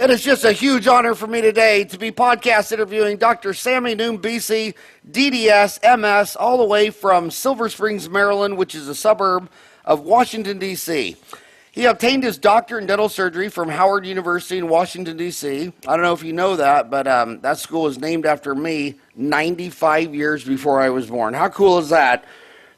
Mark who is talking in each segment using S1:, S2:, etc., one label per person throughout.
S1: It is just a huge honor for me today to be podcast interviewing Dr. Sammy Noumbissi, DDS, MS, all the way from Silver Springs, Maryland, which is a suburb of Washington, D.C. He obtained his doctorate in dental surgery from Howard University in Washington, D.C. I don't know if you know that, but that school was named after me 95 years before I was born. How cool is that?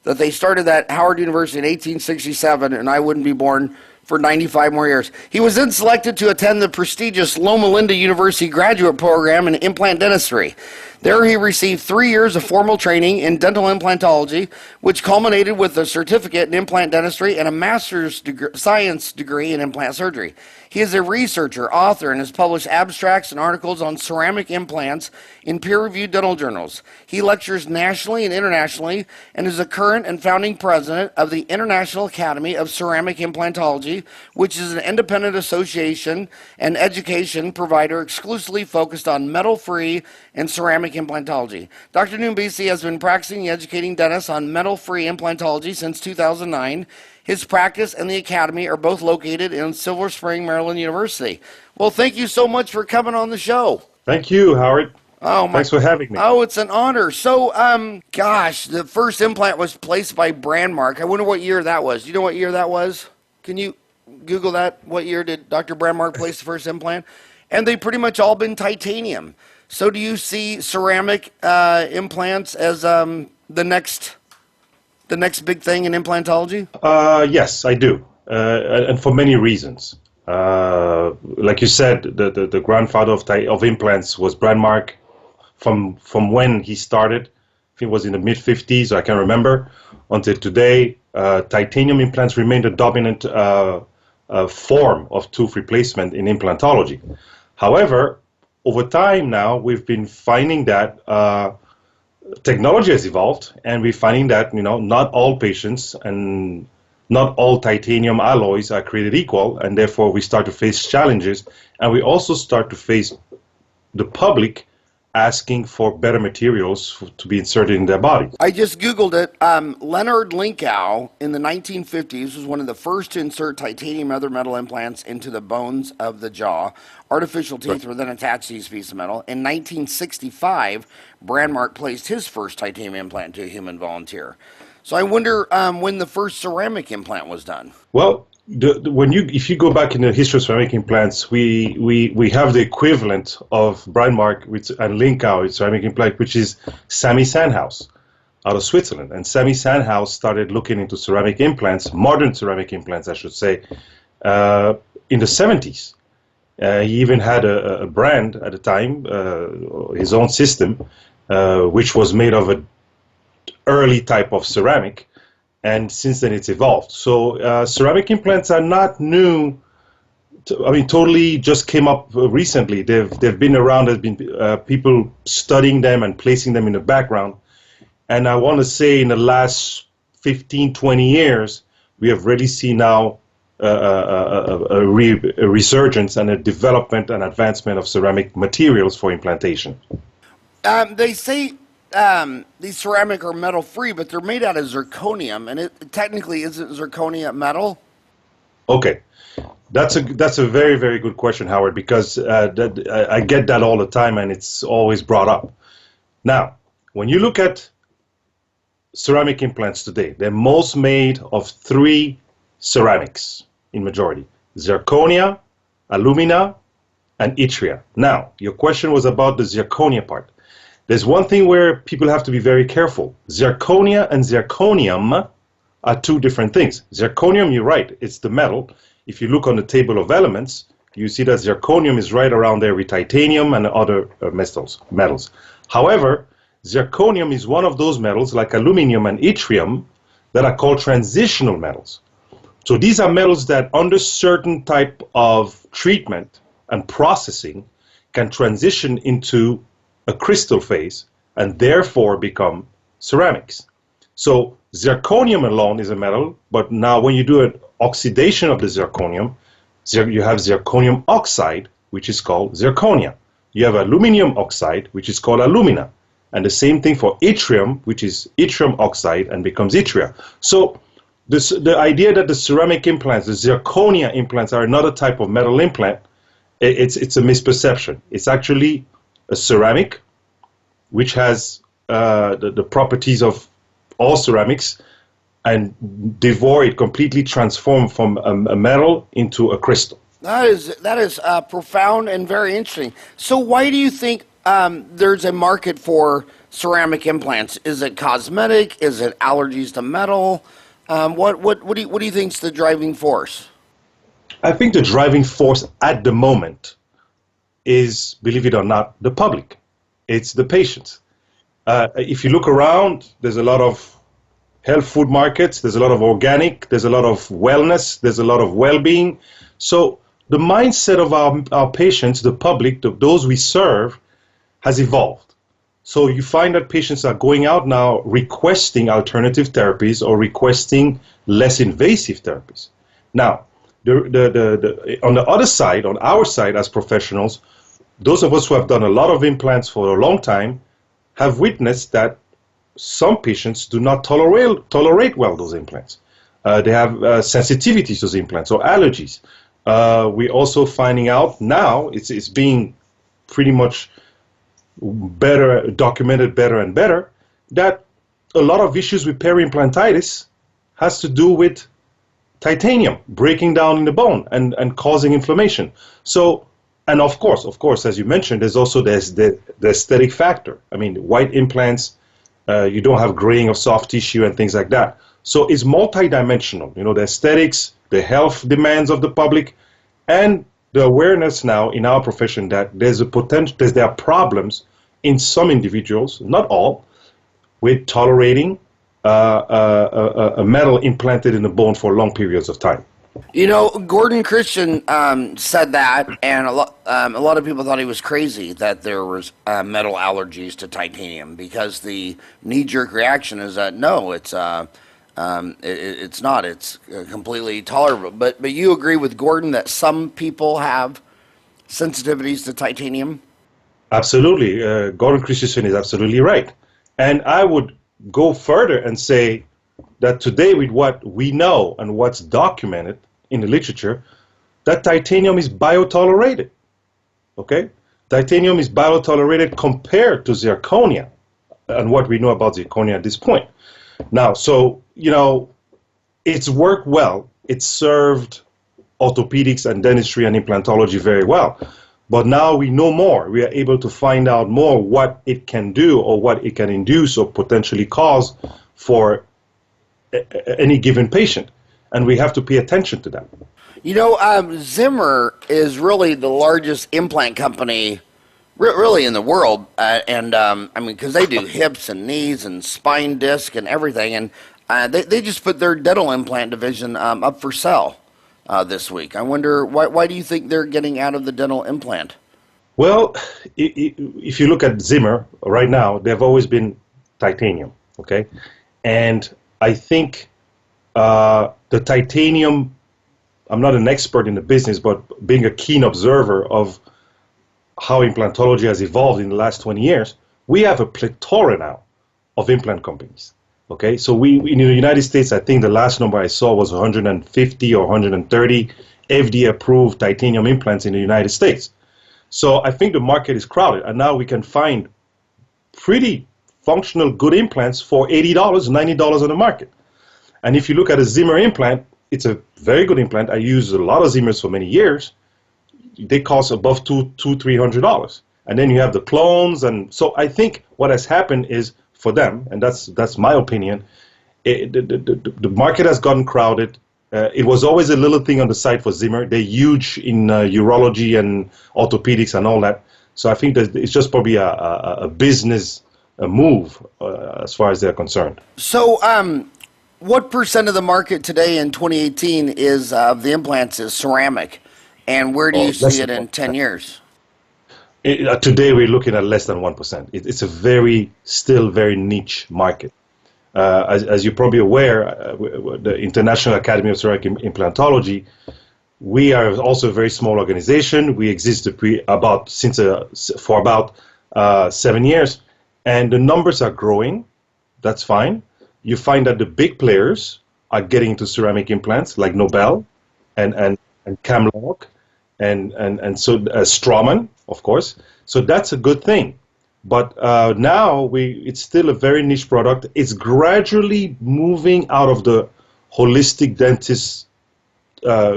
S1: That they started that Howard University in 1867, and I wouldn't be born for 95 more years. He was then selected to attend the prestigious Loma University graduate program in implant dentistry. There he received 3 years of formal training in dental implantology, which culminated with a certificate in implant dentistry and a master's science degree in implant surgery. He is a researcher, author, and has published abstracts and articles on ceramic implants in peer-reviewed dental journals. He lectures nationally and internationally and is a current and founding president of the International Academy of Ceramic Implantology, which is an independent association and education provider exclusively focused on metal-free and ceramic implantology. Dr. Noumbissi has been practicing and educating dentists on metal-free implantology since 2009. His practice and the academy are both located in Silver Spring, Maryland University. Well, thank you so much for coming on the show.
S2: Thank you, Howard. Thanks for having me.
S1: Oh, it's an honor. So, gosh, the first implant was placed by Brandmark. I wonder what year that was. Do you know what year that was? Can you Google that? What year did Dr. Brandmark place the first implant? And they've pretty much all been titanium. So do you see ceramic implants as the next big thing in implantology?
S2: Yes, I do, and for many reasons. Like you said, the grandfather of implants was Brandmark. From when he started, I think it was in the mid-50s, I can't remember, until today, titanium implants remain the dominant form of tooth replacement in implantology. However, over time now, we've been finding that technology has evolved, and we're finding that not all patients and not all titanium alloys are created equal, and therefore we start to face challenges, and we also start to face the public asking for better materials to be inserted in their body.
S1: I just Googled it. Leonard Linkow in the 1950s was one of the first to insert titanium other metal implants into the bones of the jaw. Artificial teeth were then attached to these pieces of metal. In 1965, Brandmark placed his first titanium implant to a human volunteer. So I wonder when the first ceramic implant was done.
S2: Well, if you go back in the history of ceramic implants, we have the equivalent of Brandmark and Linkow with ceramic implant, which is Sammy Sandhaus out of Switzerland. And Sammy Sandhaus started looking into ceramic implants, modern ceramic implants, I should say, in the 70s. He even had a brand at the time, his own system, which was made of an early type of ceramic. And since then, it's evolved. So ceramic implants are not new. Totally just came up recently. They've been around. There's been people studying them and placing them in the background. And I want to say in the last 15, 20 years, we have really seen now a resurgence and a development and advancement of ceramic materials for implantation.
S1: They say these ceramic are metal free, but they're made out of zirconium, and it technically isn't zirconia metal?
S2: Okay, that's a very, very good question, Howard, because I get that all the time, and it's always brought up. Now, when you look at ceramic implants today, they're most made of three ceramics in majority: zirconia, alumina, and yttria. Now, your question was about the zirconia part. There's one thing where people have to be very careful. Zirconia and zirconium are two different things. Zirconium, you're right, it's the metal. If you look on the table of elements, you see that zirconium is right around there with titanium and other metals. However, zirconium is one of those metals, like aluminum and yttrium, that are called transitional metals. So these are metals that, under certain type of treatment and processing, can transition into a crystal phase and therefore become ceramics. So zirconium alone is a metal, but now when you do an oxidation of the zirconium, you have zirconium oxide, which is called zirconia. You have aluminum oxide, which is called alumina. And the same thing for yttrium, which is yttrium oxide and becomes yttria. So the idea that the ceramic implants, the zirconia implants, are another type of metal implant It's a misperception. It's actually a ceramic, which has the properties of all ceramics, and devoid, completely transformed from a metal into a crystal.
S1: That is profound and very interesting. So why do you think there's a market for ceramic implants? Is it cosmetic? Is it allergies to metal? What do you think is the driving force?
S2: I think the driving force at the moment is, believe it or not, the public. It's the patients. If you look around, there's a lot of health food markets, there's a lot of organic, there's a lot of wellness, there's a lot of well-being. So the mindset of our patients, the public, those we serve, has evolved. So you find that patients are going out now requesting alternative therapies or requesting less invasive therapies. Now, on the other side, on our side as professionals, those of us who have done a lot of implants for a long time have witnessed that some patients do not tolerate well those implants. They have sensitivity to those implants or allergies. We're also finding out now, it's being pretty much documented better and better, that a lot of issues with periimplantitis has to do with titanium breaking down in the bone and causing inflammation. So, and of course, as you mentioned, there's also the aesthetic factor. I mean, white implants, you don't have graying of soft tissue and things like that. So it's multidimensional. You know, the aesthetics, the health demands of the public, and the awareness now in our profession that there's a potential, there are problems in some individuals, not all, with tolerating a metal implanted in the bone for long periods of time.
S1: You know, Gordon Christian said that, and a lot of people thought he was crazy that there was metal allergies to titanium, because the knee-jerk reaction is that no, it's not. It's completely tolerable. But you agree with Gordon that some people have sensitivities to titanium?
S2: Absolutely. Gordon Christensen is absolutely right. And I would go further and say that today, with what we know and what's documented in the literature, that titanium is biotolerated. Okay? Titanium is biotolerated compared to zirconia and what we know about zirconia at this point. Now, so, you know, it's worked well. It served orthopedics and dentistry and implantology very well. But now we know more. We are able to find out more what it can do or what it can induce or potentially cause for any given patient. And we have to pay attention to that.
S1: You know, Zimmer is really the largest implant company really in the world. I mean, because they do hips and knees and spine disc and everything. And they just put their dental implant division up for sale this week. I wonder, why do you think they're getting out of the dental implant?
S2: Well, if you look at Zimmer right now, they've always been titanium, okay? And I think the titanium, I'm not an expert in the business, but being a keen observer of how implantology has evolved in the last 20 years, we have a plethora now of implant companies. Okay, so in the United States, I think the last number I saw was 150 or 130 FDA-approved titanium implants in the United States. So I think the market is crowded, and now we can find pretty functional, good implants for $80, $90 on the market. And if you look at a Zimmer implant, it's a very good implant. I used a lot of Zimmers for many years. They cost above $300. And then you have the clones, and so I think what has happened is, for them, and that's my opinion, the market has gotten crowded. It was always a little thing on the side for Zimmer. They're huge in urology and orthopedics and all that. So I think that it's just probably a business move as far as they're concerned.
S1: So what percent of the market today in 2018 is of the implants is ceramic? And where do you see it in 10 years?
S2: Today we're looking at less than 1%. It's a still very niche market. As you're probably aware, the International Academy of Ceramic Implantology, we are also a very small organization. We exist for about 7 years, and the numbers are growing. That's fine. You find that the big players are getting into ceramic implants, like Nobel and Camlog. and so Straumann, of course. So that's a good thing. But now it's still a very niche product. It's gradually moving out of the holistic dentist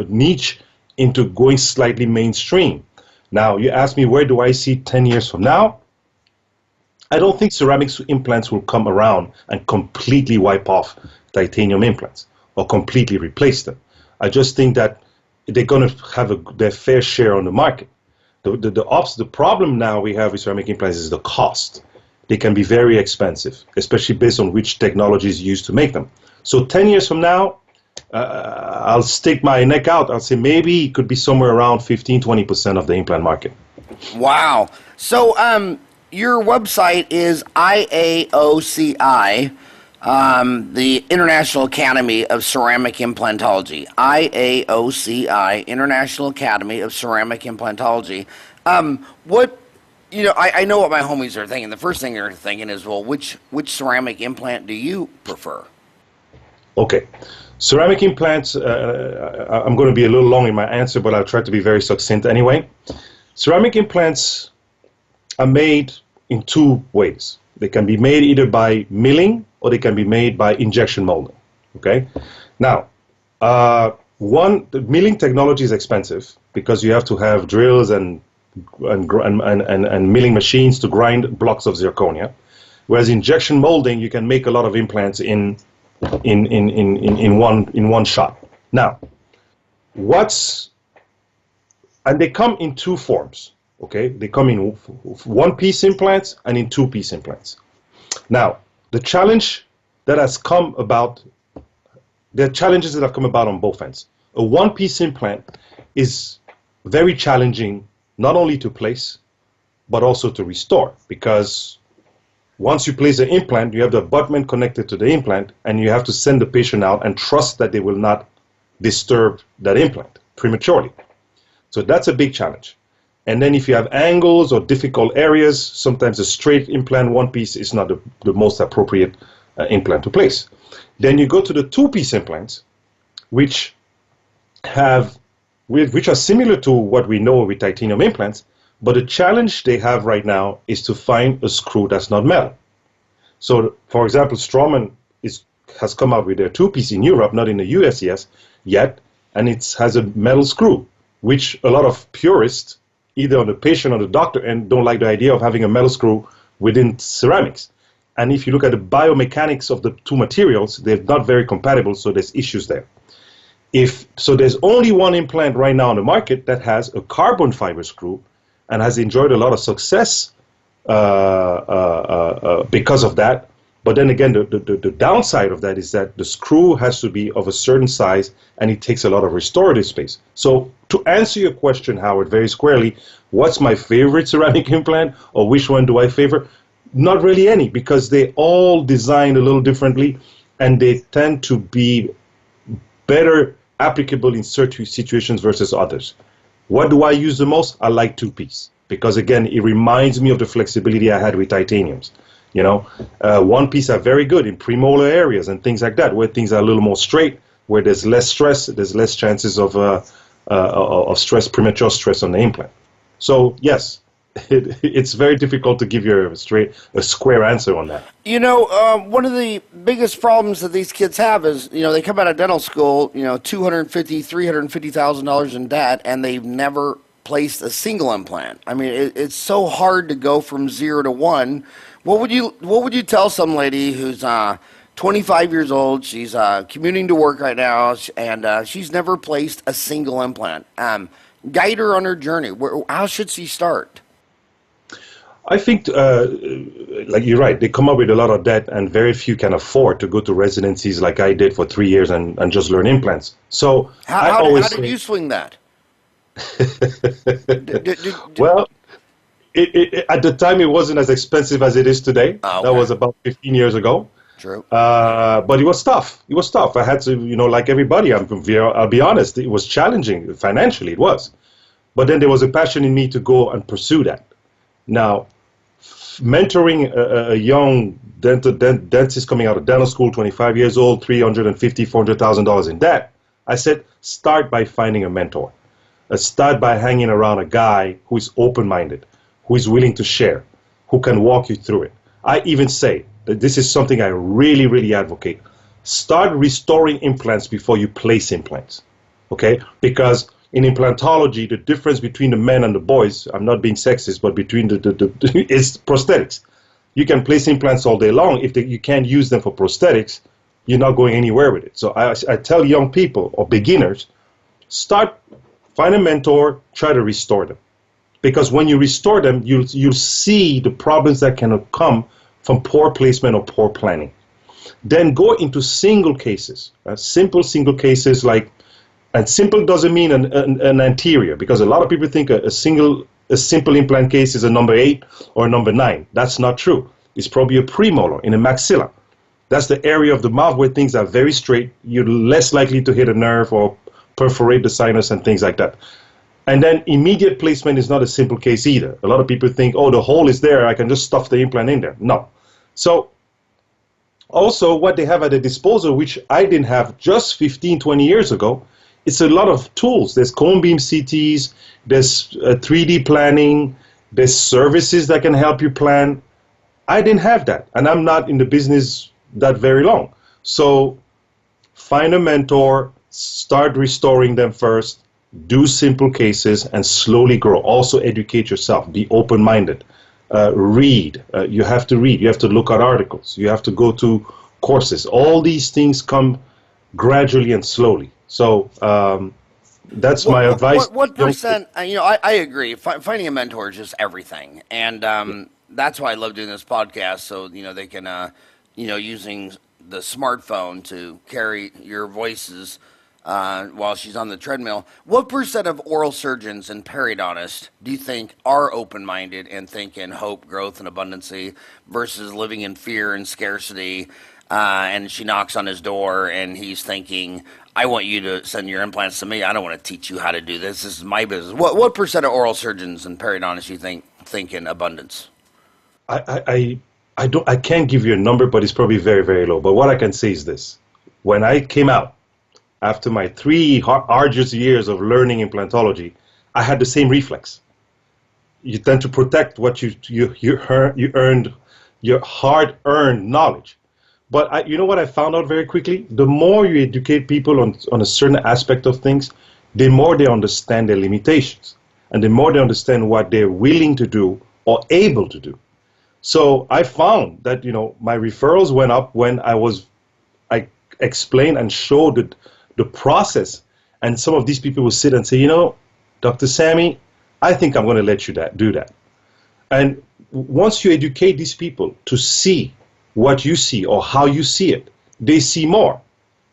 S2: niche into going slightly mainstream. Now, you ask me, where do I see 10 years from now? I don't think ceramic implants will come around and completely wipe off titanium implants or completely replace them. I just think that they're going to have their fair share on the market. The problem now we have with ceramic implants is the cost. They can be very expensive, especially based on which technology is used to make them. So 10 years from now, I'll stick my neck out. I'll say maybe it could be somewhere around 15-20% of the implant market.
S1: Wow. So your website is IAOCI, the International Academy of Ceramic Implantology. IAOCI, International Academy of Ceramic Implantology. I know what my homies are thinking. The first thing they're thinking is, well, which ceramic implant do you prefer?
S2: Okay. Ceramic implants, I'm going to be a little long in my answer, but I'll try to be very succinct anyway. Ceramic implants are made in two ways. They can be made either by milling or they can be made by injection molding. Okay? Now, the milling technology is expensive because you have to have drills and milling machines to grind blocks of zirconia. Whereas injection molding, you can make a lot of implants in one shot. Now, and they come in two forms. Okay, they come in one-piece implants and in two-piece implants. Now, the challenge that has come about, there are challenges that have come about on both ends. A one-piece implant is very challenging, not only to place, but also to restore, because once you place the implant, you have the abutment connected to the implant, and you have to send the patient out and trust that they will not disturb that implant prematurely. So that's a big challenge. And then if you have angles or difficult areas, sometimes a straight implant, one piece, is not the most appropriate implant to place. Then you go to the two-piece implants, which are similar to what we know with titanium implants, but the challenge they have right now is to find a screw that's not metal. So, for example, Straumann has come out with their two-piece in Europe, not in the US yet, and it has a metal screw, which a lot of purists, either on the patient or the doctor, and don't like the idea of having a metal screw within ceramics. And if you look at the biomechanics of the two materials, they're not very compatible, so there's issues there. So there's only one implant right now on the market that has a carbon fiber screw and has enjoyed a lot of success because of that. But then again, the downside of that is that the screw has to be of a certain size and it takes a lot of restorative space. So to answer your question, Howard, very squarely, what's my favorite ceramic implant or which one do I favor? Not really any, because they all designed a little differently and they tend to be better applicable in certain situations versus others. What do I use the most? I like two-piece because, again, it reminds me of the flexibility I had with titaniums. You know, one piece are very good in premolar areas and things like that, where things are a little more straight, where there's less stress, there's less chances of stress, premature stress on the implant. So yes, it's very difficult to give you a square answer on that.
S1: You know, one of the biggest problems that these kids have is, they come out of dental school, $250,000, $350,000 in debt, and they've never placed a single implant. I mean, it's so hard to go from 0 to 1. What would you tell some lady who's 25 years old? She's commuting to work right now, and she's never placed a single implant. Guide her on her journey. How should she start?
S2: I think, like you're right, they come up with a lot of debt, and very few can afford to go to residencies like I did for 3 years and just learn implants. So
S1: how did you swing that?
S2: Well, at the time, it wasn't as expensive as it is today. Oh, okay. That was about 15 years ago.
S1: True.
S2: But it was tough. It was tough. I had to, like everybody, I'll be honest, it was challenging. Financially, it was. But then there was a passion in me to go and pursue that. Now, mentoring a young dentist coming out of dental school, 25 years old, $350,000, $400,000 in debt, I said, start by finding a mentor. Start by hanging around a guy who is open-minded, who is willing to share, who can walk you through it. I even say that this is something I really, really advocate. Start restoring implants before you place implants, okay? Because in implantology, the difference between the men and the boys, I'm not being sexist, but between is prosthetics. You can place implants all day long. If you can't use them for prosthetics, you're not going anywhere with it. So I tell young people or beginners, find a mentor, try to restore them. Because when you restore them, you'll see the problems that can come from poor placement or poor planning. Then go into single cases, simple single cases like, and simple doesn't mean an anterior, because a lot of people think a simple implant case is a number 8 or a number 9. That's not true. It's probably a premolar in a maxilla. That's the area of the mouth where things are very straight. You're less likely to hit a nerve or perforate the sinus and things like that. And then immediate placement is not a simple case either. A lot of people think, oh, the hole is there, I can just stuff the implant in there. No. So also what they have at their disposal, which I didn't have just 15, 20 years ago, it's a lot of tools. There's cone beam CTs, there's 3D planning, there's services that can help you plan. I didn't have that, and I'm not in the business that very long. So find a mentor, start restoring them first, do simple cases, and slowly grow. Also educate yourself, be open-minded. Read. You have to read. You have to look at articles. You have to go to courses. All these things come gradually and slowly. So that's my advice.
S1: What percent? I agree. Finding a mentor is just everything, and that's why I love doing this podcast. So they can, using the smartphone to carry your voices while she's on the treadmill. What percent of oral surgeons and periodontists do you think are open-minded and think in hope, growth, and abundancy versus living in fear and scarcity? And she knocks on his door, and he's thinking, I want you to send your implants to me. I don't want to teach you how to do this. This is my business. What percent of oral surgeons and periodontists you think in abundance?
S2: I can't give you a number, but it's probably very, very low. But what I can say is this. When I came out, after my 3 arduous years of learning implantology, I had the same reflex. You tend to protect what you earned, your hard-earned knowledge. But you know what I found out very quickly? The more you educate people on a certain aspect of things, the more they understand their limitations, and the more they understand what they're willing to do or able to do. So I found that my referrals went up when I explained and showed the process, and some of these people will sit and say, Dr. Sammy, I think I'm going to let you do that. And once you educate these people to see what you see or how you see it, they see more.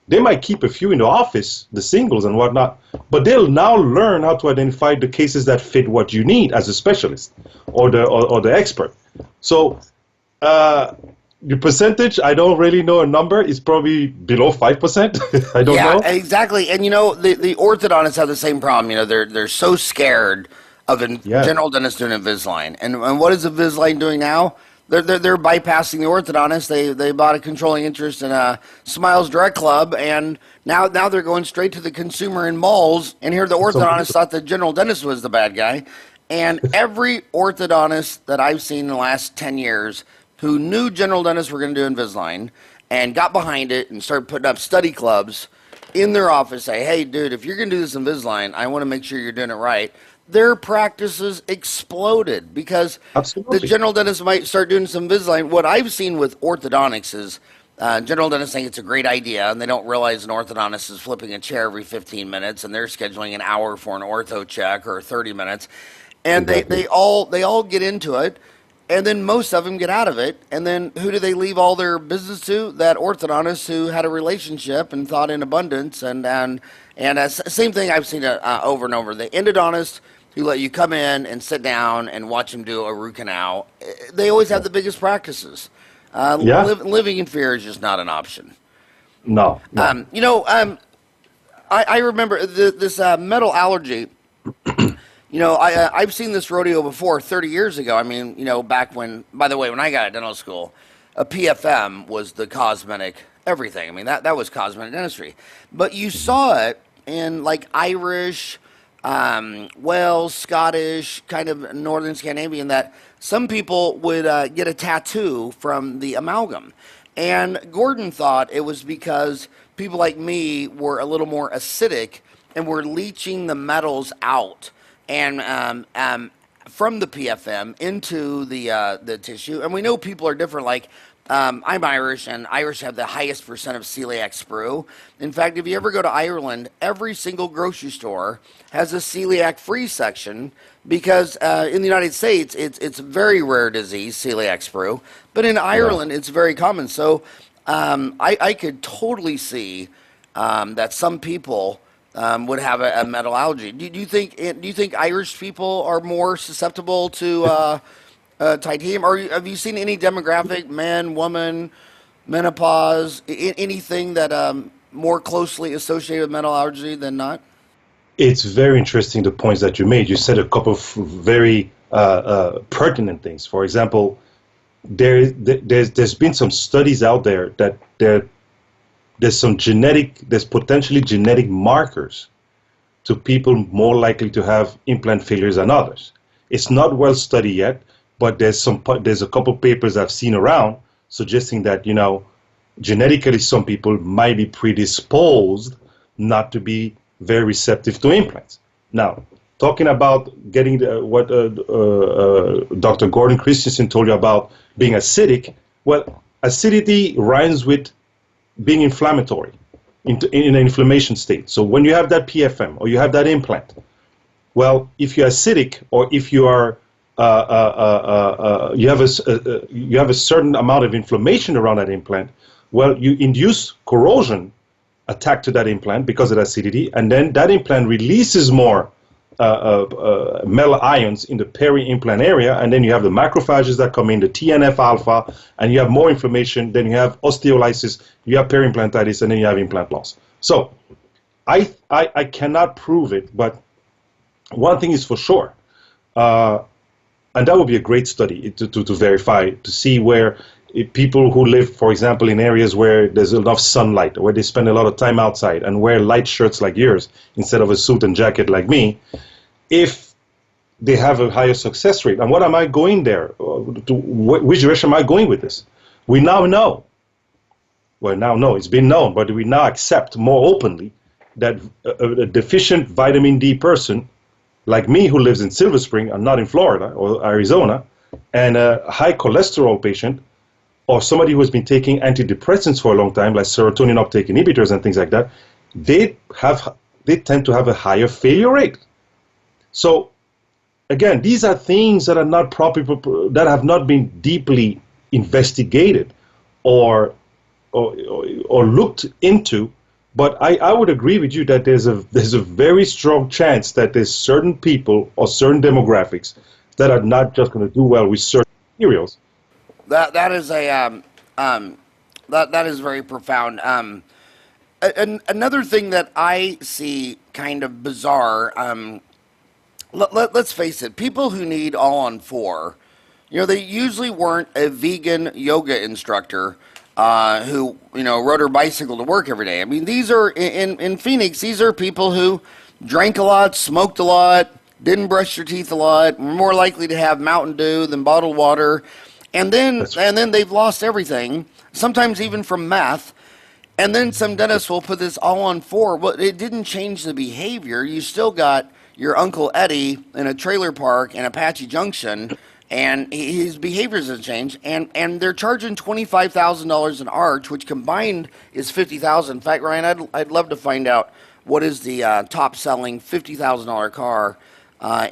S2: They might keep a few in the office, the singles and whatnot, but they'll now learn how to identify the cases that fit what you need as a specialist or the expert. So the percentage, I don't really know a number. It's probably below 5%. I don't know.
S1: Yeah, exactly. And the orthodontists have the same problem. They're so scared of a general dentist doing Invisalign. And what is Invisalign doing now? They're bypassing the orthodontist. They bought a controlling interest in a Smiles Direct Club, and now they're going straight to the consumer in malls. And here the orthodontist thought the general dentist was the bad guy. And every orthodontist that I've seen in the last 10 years who knew general dentists were going to do Invisalign and got behind it and started putting up study clubs in their office, say, hey, dude, if you're going to do this Invisalign, I want to make sure you're doing it right. Their practices exploded because the general dentist might start doing some Invisalign. What I've seen with orthodontics is general dentists think it's a great idea, and they don't realize an orthodontist is flipping a chair every 15 minutes, and they're scheduling an hour for an ortho check or 30 minutes. And they all get into it, and then most of them get out of it. And then who do they leave all their business to? That orthodontist who had a relationship and thought in abundance. And same thing I've seen over and over. The endodontist who let you come in and sit down and watch them do a root canal, they always have the biggest practices. Living in fear is just not an option.
S2: No.
S1: I remember this metal allergy. I've seen this rodeo before 30 years ago. I mean, back when, by the way, when I got out of dental school, a PFM was the cosmetic everything. I mean, that was cosmetic dentistry. But you saw it in like Irish, Wales, Scottish, kind of northern Scandinavian, that some people would get a tattoo from the amalgam. And Gordon thought it was because people like me were a little more acidic and were leaching the metals out and from the PFM into the tissue. And we know people are different. Like I'm Irish, and Irish have the highest percent of celiac sprue. In fact, if you ever go to Ireland, every single grocery store has a celiac-free section because in the United States, it's a very rare disease, celiac sprue, but in Ireland, it's very common. So I could totally see that some people would have a metal allergy. Do you think Irish people are more susceptible to titanium? Or have you seen any demographic, man, woman, menopause, anything that more closely associated with metal allergy than not?
S2: It's very interesting the points that you made. You said a couple of very pertinent things. For example, there's been some studies out there that there's potentially genetic markers to people more likely to have implant failures than others. It's not well studied yet, but there's a couple papers I've seen around suggesting that genetically some people might be predisposed not to be very receptive to implants. Now, talking about getting what Dr. Gordon Christensen told you about being acidic, well, acidity rhymes with being inflammatory, in an inflammation state. So when you have that PFM or you have that implant, well, if you're acidic or if you are you have a certain amount of inflammation around that implant, well, you induce corrosion attack to that implant because of the acidity, and then that implant releases more metal ions in the peri-implant area, and then you have the macrophages that come in, the TNF alpha, and you have more inflammation, then you have osteolysis, you have periimplantitis, and then you have implant loss. So I cannot prove it, but one thing is for sure, and that would be a great study to verify, to see where people who live, for example, in areas where there's enough sunlight, or where they spend a lot of time outside and wear light shirts like yours instead of a suit and jacket like me, if they have a higher success rate. And what am I going there? Which direction am I going with this? We now know. Well, now no, it's been known, but we now accept more openly that a deficient vitamin D person like me, who lives in Silver Spring and not in Florida or Arizona, and a high cholesterol patient, or somebody who has been taking antidepressants for a long time, like serotonin uptake inhibitors and things like that, they tend to have a higher failure rate. So again, these are things that are not that have not been deeply investigated or looked into. But I would agree with you that there's a very strong chance that there's certain people or certain demographics that are not just going to do well with certain materials.
S1: That is that is very profound. Another thing that I see kind of bizarre. Let's face it, people who need all on four, they usually weren't a vegan yoga instructor who rode her bicycle to work every day. I mean, these are in Phoenix. These are people who drank a lot, smoked a lot, didn't brush their teeth a lot, were more likely to have Mountain Dew than bottled water, and then they've lost everything. Sometimes even from meth. And then some dentists will put this all on four. Well, it didn't change the behavior. You still got your Uncle Eddie in a trailer park in Apache Junction, and his behavior doesn't change. And they're charging $25,000 an arch, which combined is $50,000. In fact, Ryan, I'd love to find out what is the top selling $50,000 car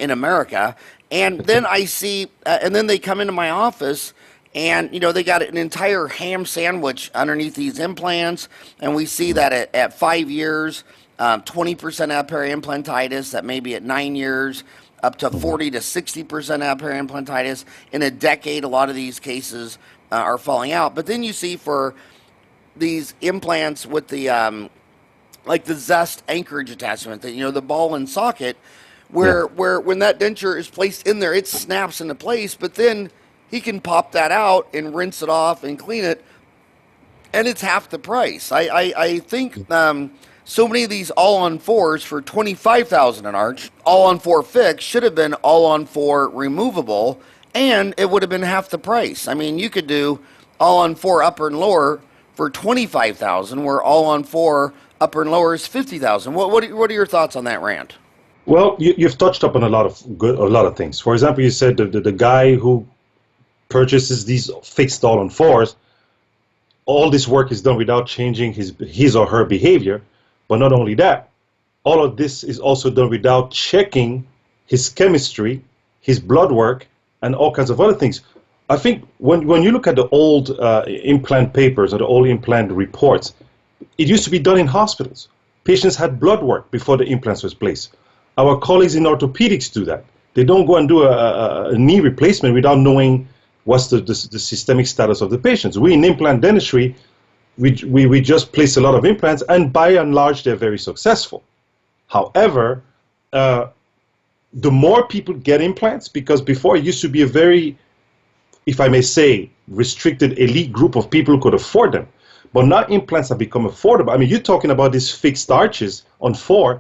S1: in America. And then I see, and then they come into my office. And, they got an entire ham sandwich underneath these implants. And we see that at 5 years, 20% have periimplantitis, that maybe at 9 years, up to 40 to 60% have periimplantitis. In a decade, a lot of these cases are falling out. But then you see for these implants with the, like the Zest anchorage attachment, the ball and socket, where when that denture is placed in there, it snaps into place, but then he can pop that out and rinse it off and clean it, and it's half the price. I think so many of these all-on-4s for $25,000 an arch, all-on-4 fixed, should have been all-on-4 removable, and it would have been half the price. I mean, you could do all-on-4 upper and lower for $25,000, where all-on-4 upper and lower is $50,000. What are your thoughts on that rant?
S2: Well, you've touched upon a lot of things. For example, you said the guy who purchases these fixed all-on-4s, all this work is done without changing his or her behavior. But not only that, all of this is also done without checking his chemistry, his blood work, and all kinds of other things. I think when you look at the old implant papers or the old implant reports, it used to be done in hospitals. Patients had blood work before the implants was placed. Our colleagues in orthopedics do that. They don't go and do a knee replacement without knowing what's the systemic status of the patients. We in implant dentistry, we just place a lot of implants, and by and large, they're very successful. However, the more people get implants, because before it used to be a very, if I may say, restricted elite group of people who could afford them. But now implants have become affordable. I mean, you're talking about these fixed arches on 4.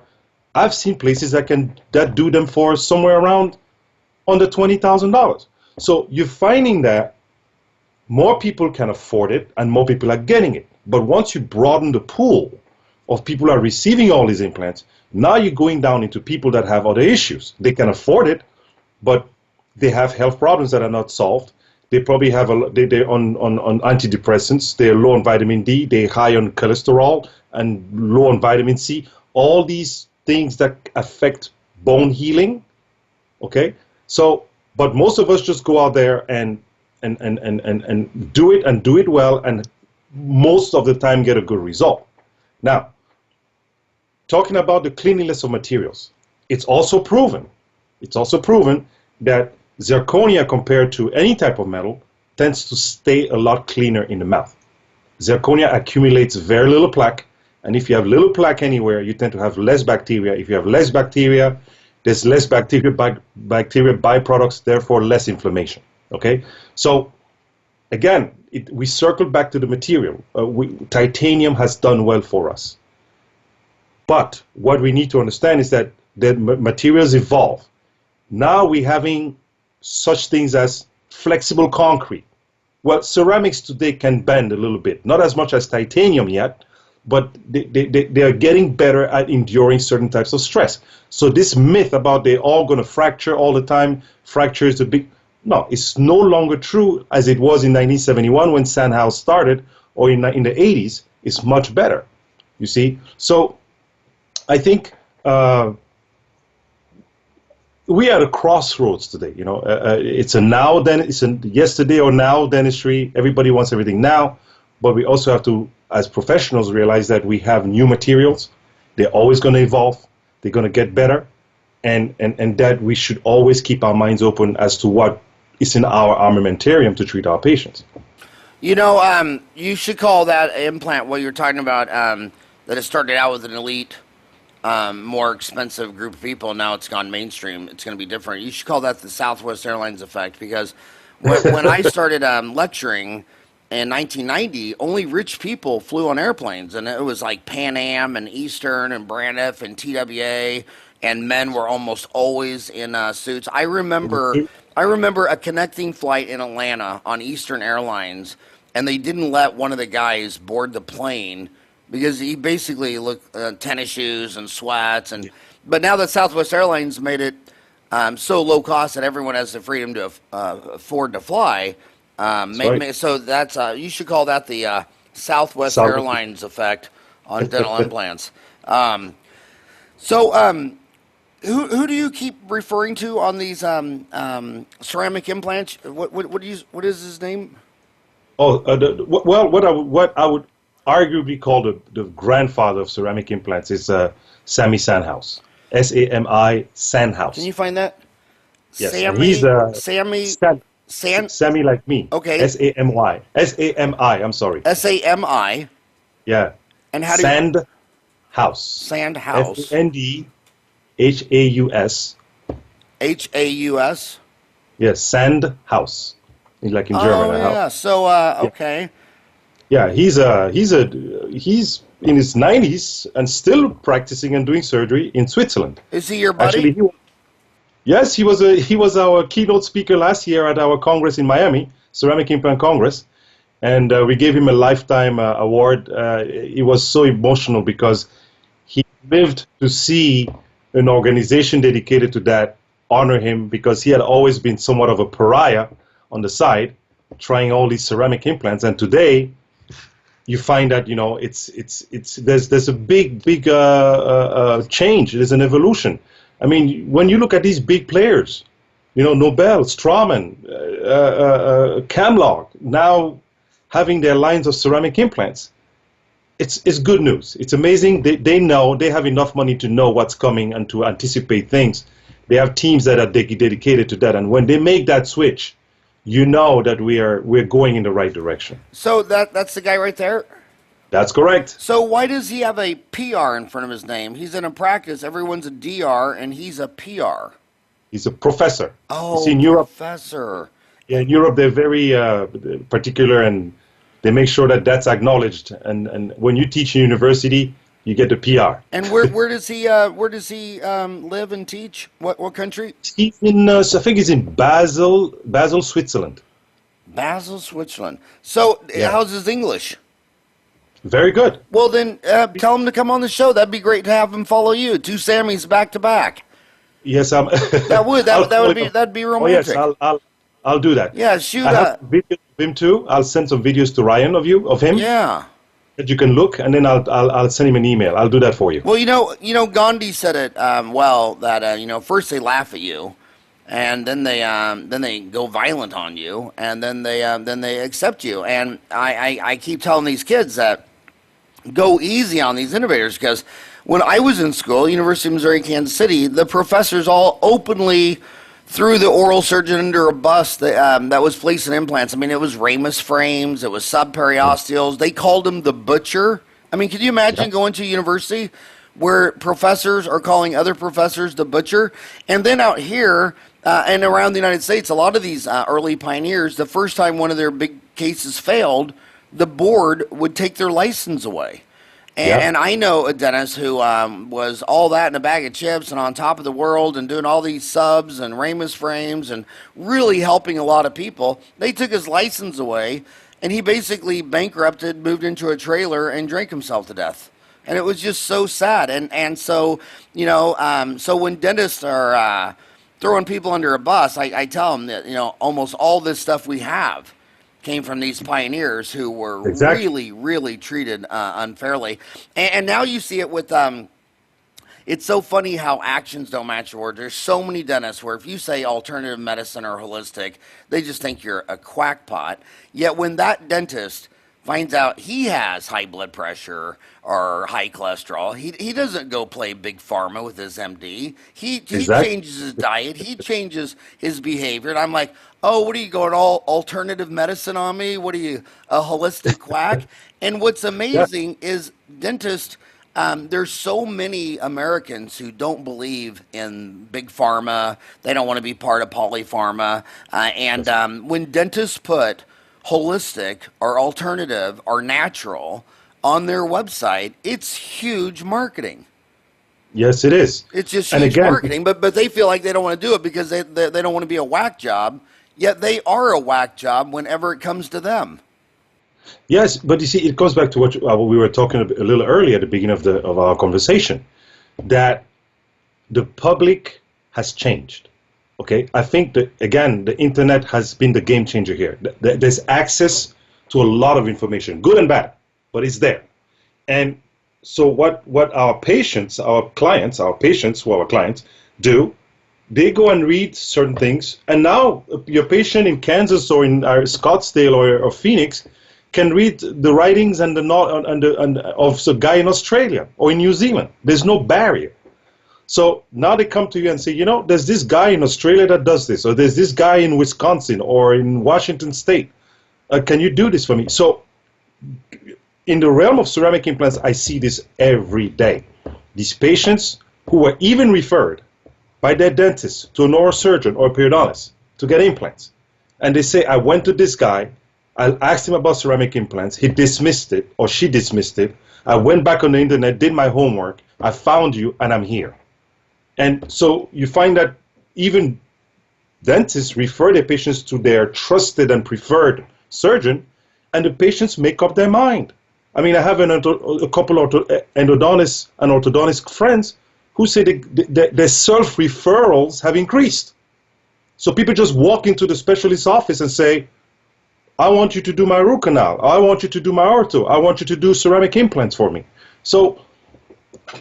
S2: I've seen places that do them for somewhere around under $20,000. So you're finding that more people can afford it and more people are getting it. But once you broaden the pool of people who are receiving all these implants, now you're going down into people that have other issues. They can afford it, but they have health problems that are not solved. They probably have they're on antidepressants. They're low on vitamin D. They're high on cholesterol and low on vitamin C. All these things that affect bone healing. Okay, so but most of us just go out there and do it well, and most of the time get a good result. Now, talking about the cleanliness of materials, it's also proven that zirconia, compared to any type of metal, tends to stay a lot cleaner in the mouth. Zirconia accumulates very little plaque, and if you have little plaque anywhere, you tend to have less bacteria. If you have less bacteria, there's less bacteria byproducts, therefore less inflammation. Okay, so again, we circle back to the material. Titanium has done well for us, but what we need to understand is that the materials evolve. Now we're having such things as flexible concrete. Well, ceramics today can bend a little bit, not as much as titanium yet, but they are getting better at enduring certain types of stress. So this myth about they're all going to fracture all the time, fracture is a big, no, it's no longer true as it was in 1971 when Sandhouse started, or in the 80s. It's much better, you see. So I think we are at a crossroads today. You know, it's a now, then it's a yesterday or now dentistry. Everybody wants everything now, but we also have to, as professionals, realize that we have new materials. They're always going to evolve. They're going to get better, and that we should always keep our minds open as to what is in our armamentarium to treat our patients.
S1: You know, you should call that implant, what you're talking about, that it started out with an elite, more expensive group of people, and now it's gone mainstream. It's going to be different. You should call that the Southwest Airlines effect, because when I started lecturing in 1990, only rich people flew on airplanes, and it was like Pan Am and Eastern and Braniff and TWA, and men were almost always in suits. I remember a connecting flight in Atlanta on Eastern Airlines, and they didn't let one of the guys board the plane because he basically looked tennis shoes and sweats. But now that Southwest Airlines made it so low cost that everyone has the freedom to afford to fly, so that's you should call that the Southwest Airlines effect on dental implants. Who do you keep referring to on these ceramic implants? What is his name?
S2: Oh, what I would arguably call the grandfather of ceramic implants is Sammy Sandhouse. Sami Sandhouse.
S1: Can you find that?
S2: Yes,
S1: Sammy.
S2: Sammy like me.
S1: Okay.
S2: Sami. I'm sorry.
S1: Sami.
S2: Yeah.
S1: And how do you?
S2: Sandhouse.
S1: Sandhouse.
S2: Sandhaus.
S1: Haus.
S2: Yes, Sandhouse. Like in German.
S1: Oh yeah. So okay.
S2: Yeah, he's in his 90s and still practicing and doing surgery in Switzerland.
S1: Is he your
S2: Actually,
S1: buddy?
S2: yes, he was our keynote speaker last year at our congress in Miami, Ceramic Implant Congress, and we gave him a lifetime award. It was so emotional because he lived to see an organization dedicated to that honor him, because he had always been somewhat of a pariah on the side, trying all these ceramic implants, and today you find that there's a big change. There's an evolution. I mean, when you look at these big players, Nobel, Straumann, Camlog, now having their lines of ceramic implants, it's good news. It's amazing. They know, they have enough money to know what's coming and to anticipate things. They have teams that are dedicated to that, and when they make that switch, you know that we're going in the right direction.
S1: So that's the guy right there?
S2: That's correct.
S1: So why does he have a PR in front of his name? He's in a practice, everyone's a DR, and he's a PR.
S2: He's a professor.
S1: Oh,
S2: you see, in Europe,
S1: professor.
S2: yeah, in Europe they're very particular, and they make sure that that's acknowledged. And when you teach in university, you get the PR.
S1: And where does he live and teach? What country?
S2: He's in I think he's in Basel, Switzerland.
S1: Basel, Switzerland. So
S2: Yeah.
S1: how's his English?
S2: Very good.
S1: Well, then tell him to come on the show. That'd be great to have him follow you. Two Sammys back to back.
S2: Yes,
S1: That'd be romantic.
S2: Oh yes, I'll do that.
S1: Yeah, shoot.
S2: I have videos of him too. I'll send some videos to Ryan of him.
S1: Yeah.
S2: That you can look, and then I'll send him an email. I'll do that for you.
S1: Well, Gandhi said it well, that first they laugh at you, and then they go violent on you, and then they accept you. And I keep telling these kids that go easy on these innovators, because when I was in school, University of Missouri, Kansas City, the professors all openly threw the oral surgeon under a bus that was placing implants. I mean, it was ramus frames, it was subperiosteals. They called him the butcher. I mean, can you imagine going to a university where professors are calling other professors the butcher? And then out here and around the United States, a lot of these early pioneers, the first time one of their big cases failed, the board would take their license away. And I know a dentist who was all that in a bag of chips and on top of the world and doing all these subs and ramus frames and really helping a lot of people. They took his license away, and he basically bankrupted, moved into a trailer, and drank himself to death. And it was just so sad. And so, so when dentists are throwing people under a bus, I tell them that, almost all this stuff we have came from these pioneers who were really, really treated unfairly. And now you see it with, it's so funny how actions don't match words. There's so many dentists where if you say alternative medicine or holistic, they just think you're a quackpot. Yet when that dentist finds out he has high blood pressure or high cholesterol, he doesn't go play big pharma with his MD. He changes his diet. He changes his behavior. And I'm like, oh, what are you going all alternative medicine on me? What are you, a holistic quack? And what's amazing is dentists, there's so many Americans who don't believe in big pharma. They don't want to be part of polypharma. And when dentists put holistic or alternative or natural on their website, it's huge marketing.
S2: Yes, it is.
S1: It's just huge marketing, but they feel like they don't want to do it because they don't want to be a whack job, yet they are a whack job whenever it comes to them.
S2: Yes, but you see, it goes back to what we were talking a little earlier at the beginning of our conversation, that the public has changed. Okay, I think that, again, the internet has been the game changer here. There's access to a lot of information, good and bad, but it's there. And so what our patients, our clients do, they go and read certain things, and now your patient in Kansas or in Scottsdale or Phoenix can read the writings of the guy in Australia or in New Zealand. There's no barrier. So now they come to you and say, there's this guy in Australia that does this, or there's this guy in Wisconsin or in Washington State. Can you do this for me? So in the realm of ceramic implants, I see this every day. These patients who were even referred by their dentist to a neurosurgeon or a periodontist to get implants. And they say, I went to this guy, I asked him about ceramic implants. He dismissed it, or she dismissed it. I went back on the internet, did my homework. I found you, and I'm here. And so you find that even dentists refer their patients to their trusted and preferred surgeon, and the patients make up their mind. I mean, I have a couple of endodontists and orthodontist friends who say their self-referrals have increased. So people just walk into the specialist's office and say, I want you to do my root canal. I want you to do my ortho. I want you to do ceramic implants for me. So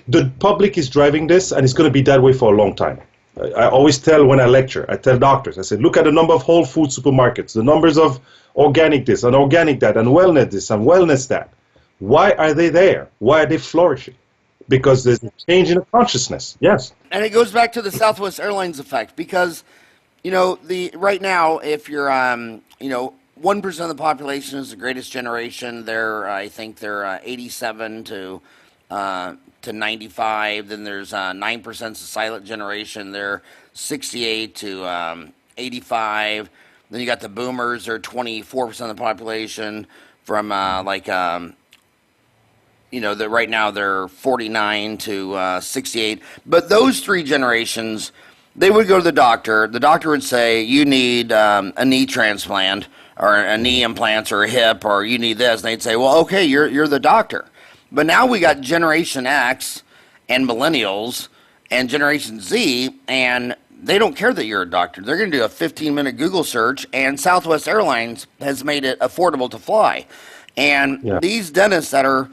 S2: the public is driving this, and it's going to be that way for a long time. I always tell when I lecture, I tell doctors, I say, look at the number of Whole Food supermarkets, the numbers of organic this and organic that and wellness this and wellness that. Why are they there? Why are they flourishing? Because there's a change in the consciousness. Yes.
S1: And it goes back to the Southwest Airlines effect because, right now, if you're, 1% of the population is the greatest generation. I think they're 87 to 95. Then there's 9% the silent generation. They're 68 to 85. Then you got the boomers. They're 24% of the population from right now they're 49 to 68. But those three generations, they would go to the doctor. The doctor would say, you need a knee transplant or a knee implants or a hip, or you need this. And they'd say, well, okay, you're the doctor. But now we got Generation X and millennials and Generation Z, and they don't care that you're a doctor. They're going to do a 15-minute Google search, and Southwest Airlines has made it affordable to fly. And these dentists that are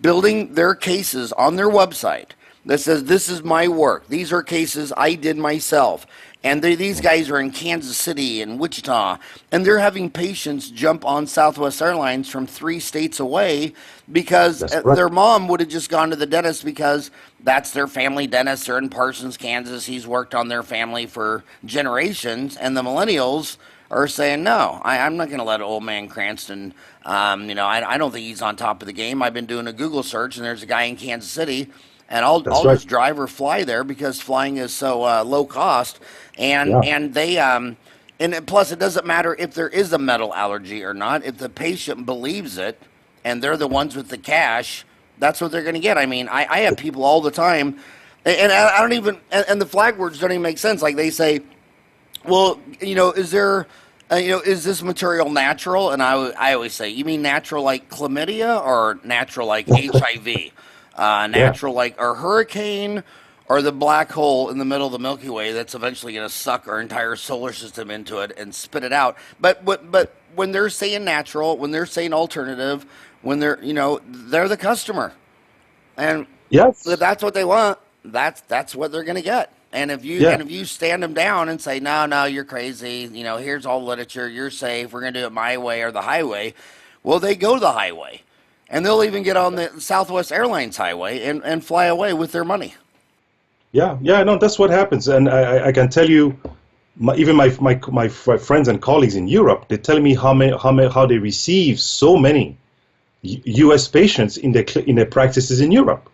S1: building their cases on their website that says, this is my work. These are cases I did myself. And these guys are in Kansas City and Wichita, and they're having patients jump on Southwest Airlines from 3 states away because their mom would have just gone to the dentist because that's their family dentist. They're in Parsons, Kansas. He's worked on their family for generations. And the millennials are saying, no, I'm not going to let old man Cranston, I don't think he's on top of the game. I've been doing a Google search, and there's a guy in Kansas City, and I'll just drive or fly there because flying is so low cost. And they and plus it doesn't matter if there is a metal allergy or not. If the patient believes it and they're the ones with the cash, that's what they're going to get. I mean, I have people all the time, and I don't even, and the flag words don't even make sense. Like they say, well, is there, is this material natural? And I always say, you mean natural like chlamydia or natural like HIV? Natural like a hurricane or the black hole in the middle of the Milky Way that's eventually going to suck our entire solar system into it and spit it out. But when they're saying natural, when they're saying alternative, when they're they're the customer, and if that's what they want, that's what they're going to get. And if you stand them down and say no, you're crazy, here's all literature, you're safe, we're going to do it my way or the highway, well, they go the highway. And they'll even get on the Southwest Airlines highway and fly away with their money.
S2: No, that's what happens. And I can tell you, even my friends and colleagues in Europe, they tell me how they receive so many U.S. patients in their practices in Europe.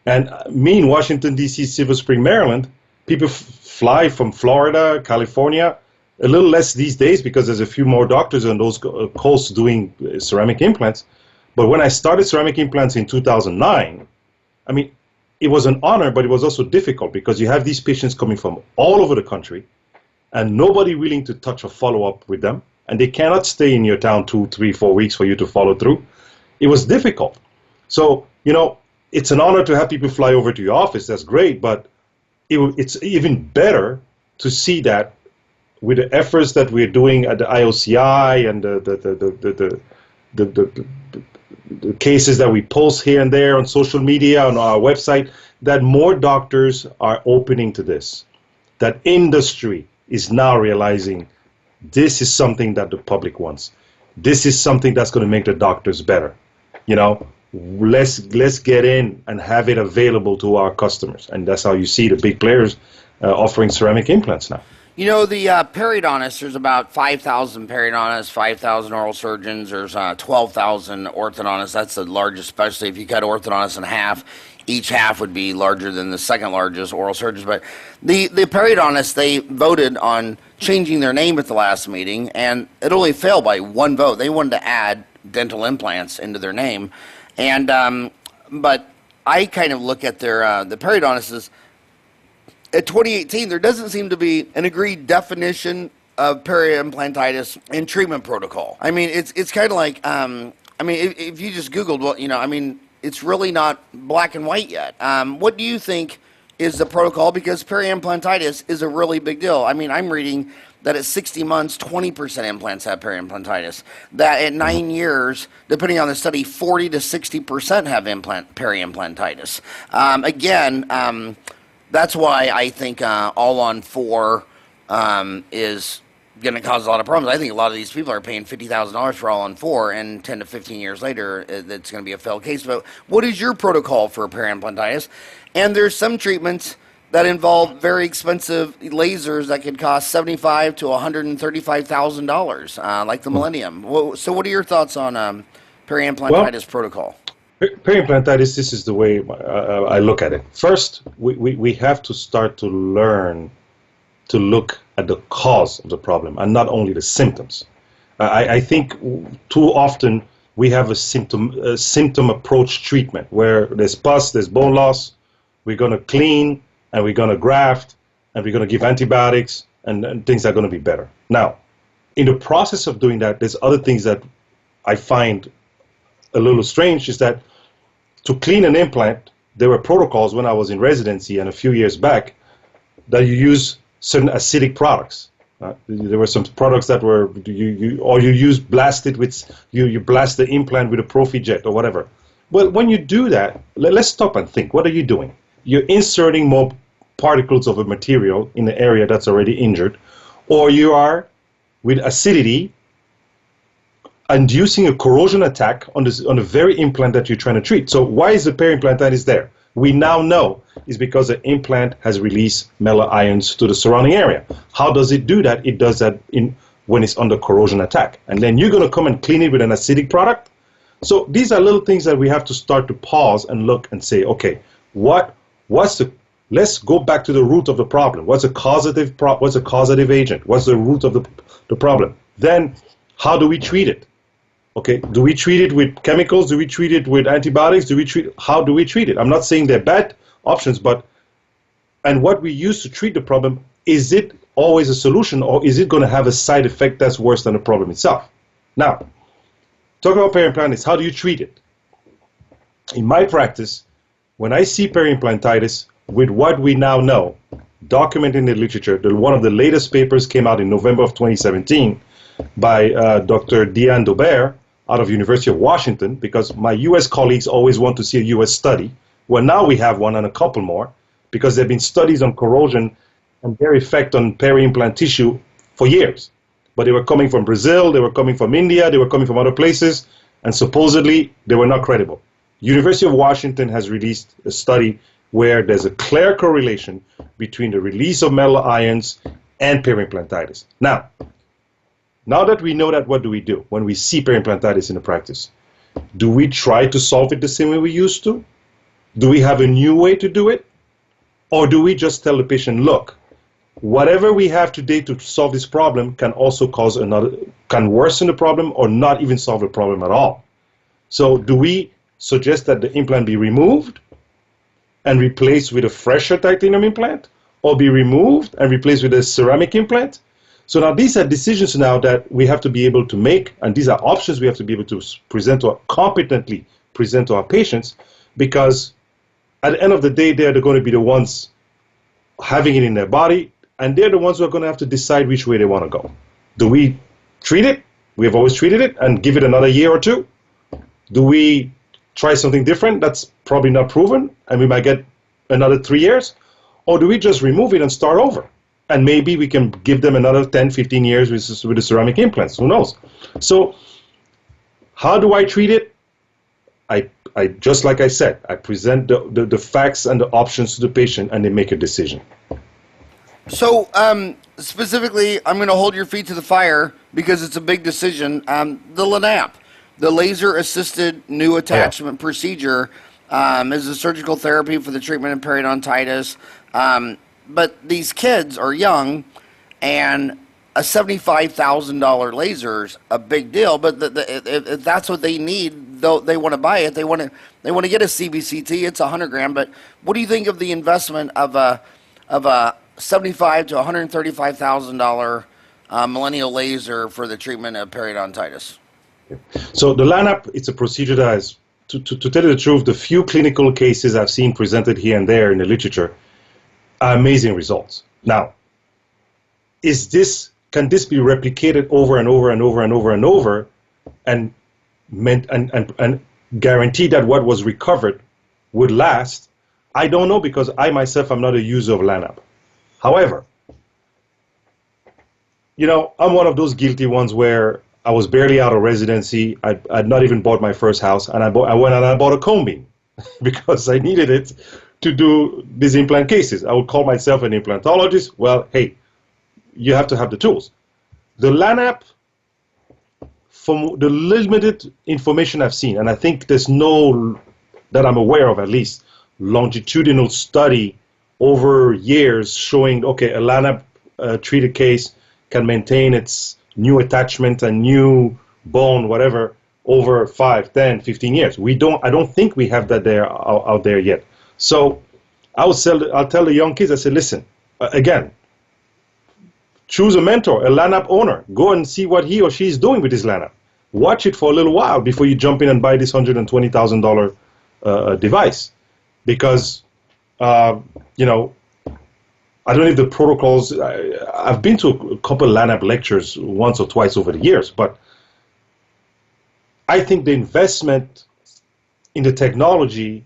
S2: And me in Washington, D.C., Silver Spring, Maryland, people fly from Florida, California, a little less these days because there's a few more doctors on those coasts doing ceramic implants. But when I started ceramic implants in 2009, I mean, it was an honor, but it was also difficult because you have these patients coming from all over the country and nobody willing to touch or follow up with them. And they cannot stay in your town 2, 3, 4 weeks for you to follow through. It was difficult. So, it's an honor to have people fly over to your office. That's great. But it's even better to see that with the efforts that we're doing at the IOCI and the cases that we post here and there on social media, on our website, that more doctors are opening to this. That industry is now realizing this is something that the public wants. This is something that's going to make the doctors better. Let's get in and have it available to our customers. And that's how you see the big players offering ceramic implants now.
S1: The periodontists, there's about 5,000 periodontists, 5,000 oral surgeons, there's 12,000 orthodontists. That's the largest specialty if you cut orthodontists in half. each half would be larger than the second largest oral surgeons. But the periodontists, they voted on changing their name at the last meeting, and it only failed by one vote. They wanted to add dental implants into their name, and but I kind of look at their the periodontists as, at 2018, there doesn't seem to be an agreed definition of periimplantitis and treatment protocol. I mean, it's kind of like, I mean, if you just Googled, well, you know, I mean, it's really not black and white yet. What do you think is the protocol? Because periimplantitis is a really big deal. I mean, I'm reading that at 60 months, 20% implants have periimplantitis. That at 9 years, depending on the study, 40 to 60% have periimplantitis. Again, that's why I think all on four is going to cause a lot of problems. I think a lot of these people are paying $50,000 for all on four, and 10 to 15 years later, it's going to be a failed case. But what is your protocol for periimplantitis? And there's some treatments that involve very expensive lasers that could cost $75,000 to $135,000, like the Millennium. So what are your thoughts on periimplantitis protocol?
S2: Periimplantitis, this is the way I look at it. First, we have to start to learn to look at the cause of the problem and not only the symptoms. I think too often we have a symptom approach treatment where there's pus, there's bone loss, we're going to clean and we're going to graft and we're going to give antibiotics and things are going to be better. Now, in the process of doing that, there's other things that I find a little strange, is that to clean an implant, there were protocols when I was in residency and a few years back that you use certain acidic products. There were some products that were you blast the implant with a Profi jet or whatever. Well, when you do that, let's stop and think. What are you doing? You're inserting more particles of a material in the area that's already injured, or you are with acidity inducing a corrosion attack on the very implant that you're trying to treat. So why is the periimplantitis there? We now know it's because the implant has released metal ions to the surrounding area. How does it do that? It does that when it's under corrosion attack. And then you're going to come and clean it with an acidic product? So these are little things that we have to start to pause and look and say, okay, let's go back to the root of the problem. What's a causative agent? What's the root of the problem? Then how do we treat it? Okay, do we treat it with chemicals? Do we treat it with antibiotics? How do we treat it? I'm not saying they're bad options, and what we use to treat the problem, is it always a solution, or is it going to have a side effect that's worse than the problem itself? Now, talking about periimplantitis, how do you treat it? In my practice, when I see periimplantitis, with what we now know, documented in the literature, one of the latest papers came out in November of 2017 by Dr. Diane Daubert, out of University of Washington, because my U.S. colleagues always want to see a U.S. study. Well, now we have one and a couple more, because there have been studies on corrosion and their effect on peri-implant tissue for years. But they were coming from Brazil, they were coming from India, they were coming from other places, and supposedly they were not credible. University of Washington has released a study where there's a clear correlation between the release of metal ions and periimplantitis. Now that we know that, what do we do when we see periimplantitis in the practice? Do we try to solve it the same way we used to? Do we have a new way to do it? Or do we just tell the patient, look, whatever we have today to solve this problem can also can worsen the problem or not even solve the problem at all? So do we suggest that the implant be removed and replaced with a fresher titanium implant, or be removed and replaced with a ceramic implant? So now these are decisions now that we have to be able to make, and these are options we have to be able to competently present to our patients, because at the end of the day, they're going to be the ones having it in their body, and they're the ones who are going to have to decide which way they want to go. Do we treat it? We have always treated it and give it another year or two? Do we try something different that's probably not proven and we might get another 3 years? Or do we just remove it and start over? And maybe we can give them another 10, 15 years with the ceramic implants. Who knows? So how do I treat it? I just like I said, I present the facts and the options to the patient, and they make a decision.
S1: So specifically, I'm going to hold your feet to the fire because it's a big decision. The LANAP, the laser-assisted new attachment procedure, is a surgical therapy for the treatment of periodontitis. But these kids are young, and a $75,000 laser is a big deal. But if that's what they need, though, they want to buy it. They want to get a CBCT. It's $100,000. But what do you think of the investment of a $75,000 to $135,000 millennial laser for the treatment of periodontitis?
S2: So the lineup, it's a procedure that is, to tell you the truth, the few clinical cases I've seen presented here and there in the literature are amazing results. Now, can this be replicated over and over and over and over and over and guarantee that what was recovered would last? I don't know, because I myself am not a user of lineup. However, I'm one of those guilty ones where I was barely out of residency. I'd not even bought my first house, and I went and I bought a cone beam because I needed it to do these implant cases. I would call myself an implantologist. Well, hey, you have to have the tools. The LANAP, from the limited information I've seen, and I think there's no, that I'm aware of at least, longitudinal study over years showing, okay, a LANAP treated case can maintain its new attachment and new bone, whatever, over 5, 10, 15 years. I don't think we have that out there yet. So I'll tell the young kids, I say, listen, again, choose a mentor, a LANAP owner. Go and see what he or she is doing with his LANAP. Watch it for a little while before you jump in and buy this $120,000 device. Because, I don't know if the protocols, I've been to a couple LANAP lectures once or twice over the years, but I think the investment in the technology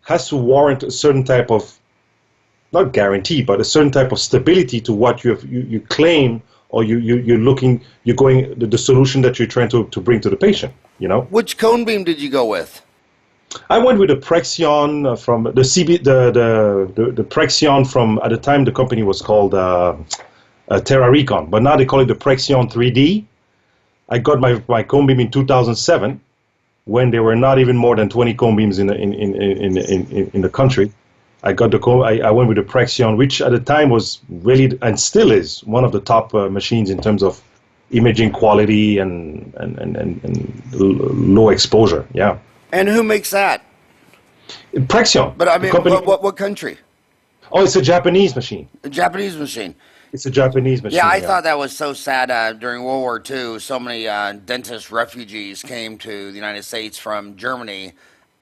S2: has to warrant a certain type of, not guarantee, but a certain type of stability to what you claim, or you're going, the solution that you're trying to bring to the patient,
S1: Which cone beam did you go with?
S2: I went with the Prexion from the Prexion from, at the time the company was called Terra Recon, but now they call it the Prexion 3D. I got my cone beam in 2007, when there were not even more than 20 cone beams in the country. I went with the Prexion, which at the time was really, and still is, one of the top machines in terms of imaging quality and low exposure. Yeah.
S1: And who makes that?
S2: Prexion.
S1: But I mean, what country?
S2: Oh, it's a Japanese machine.
S1: A Japanese machine.
S2: It's a Japanese machine.
S1: Yeah, I thought that was so sad. During World War II, so many dentist refugees came to the United States from Germany,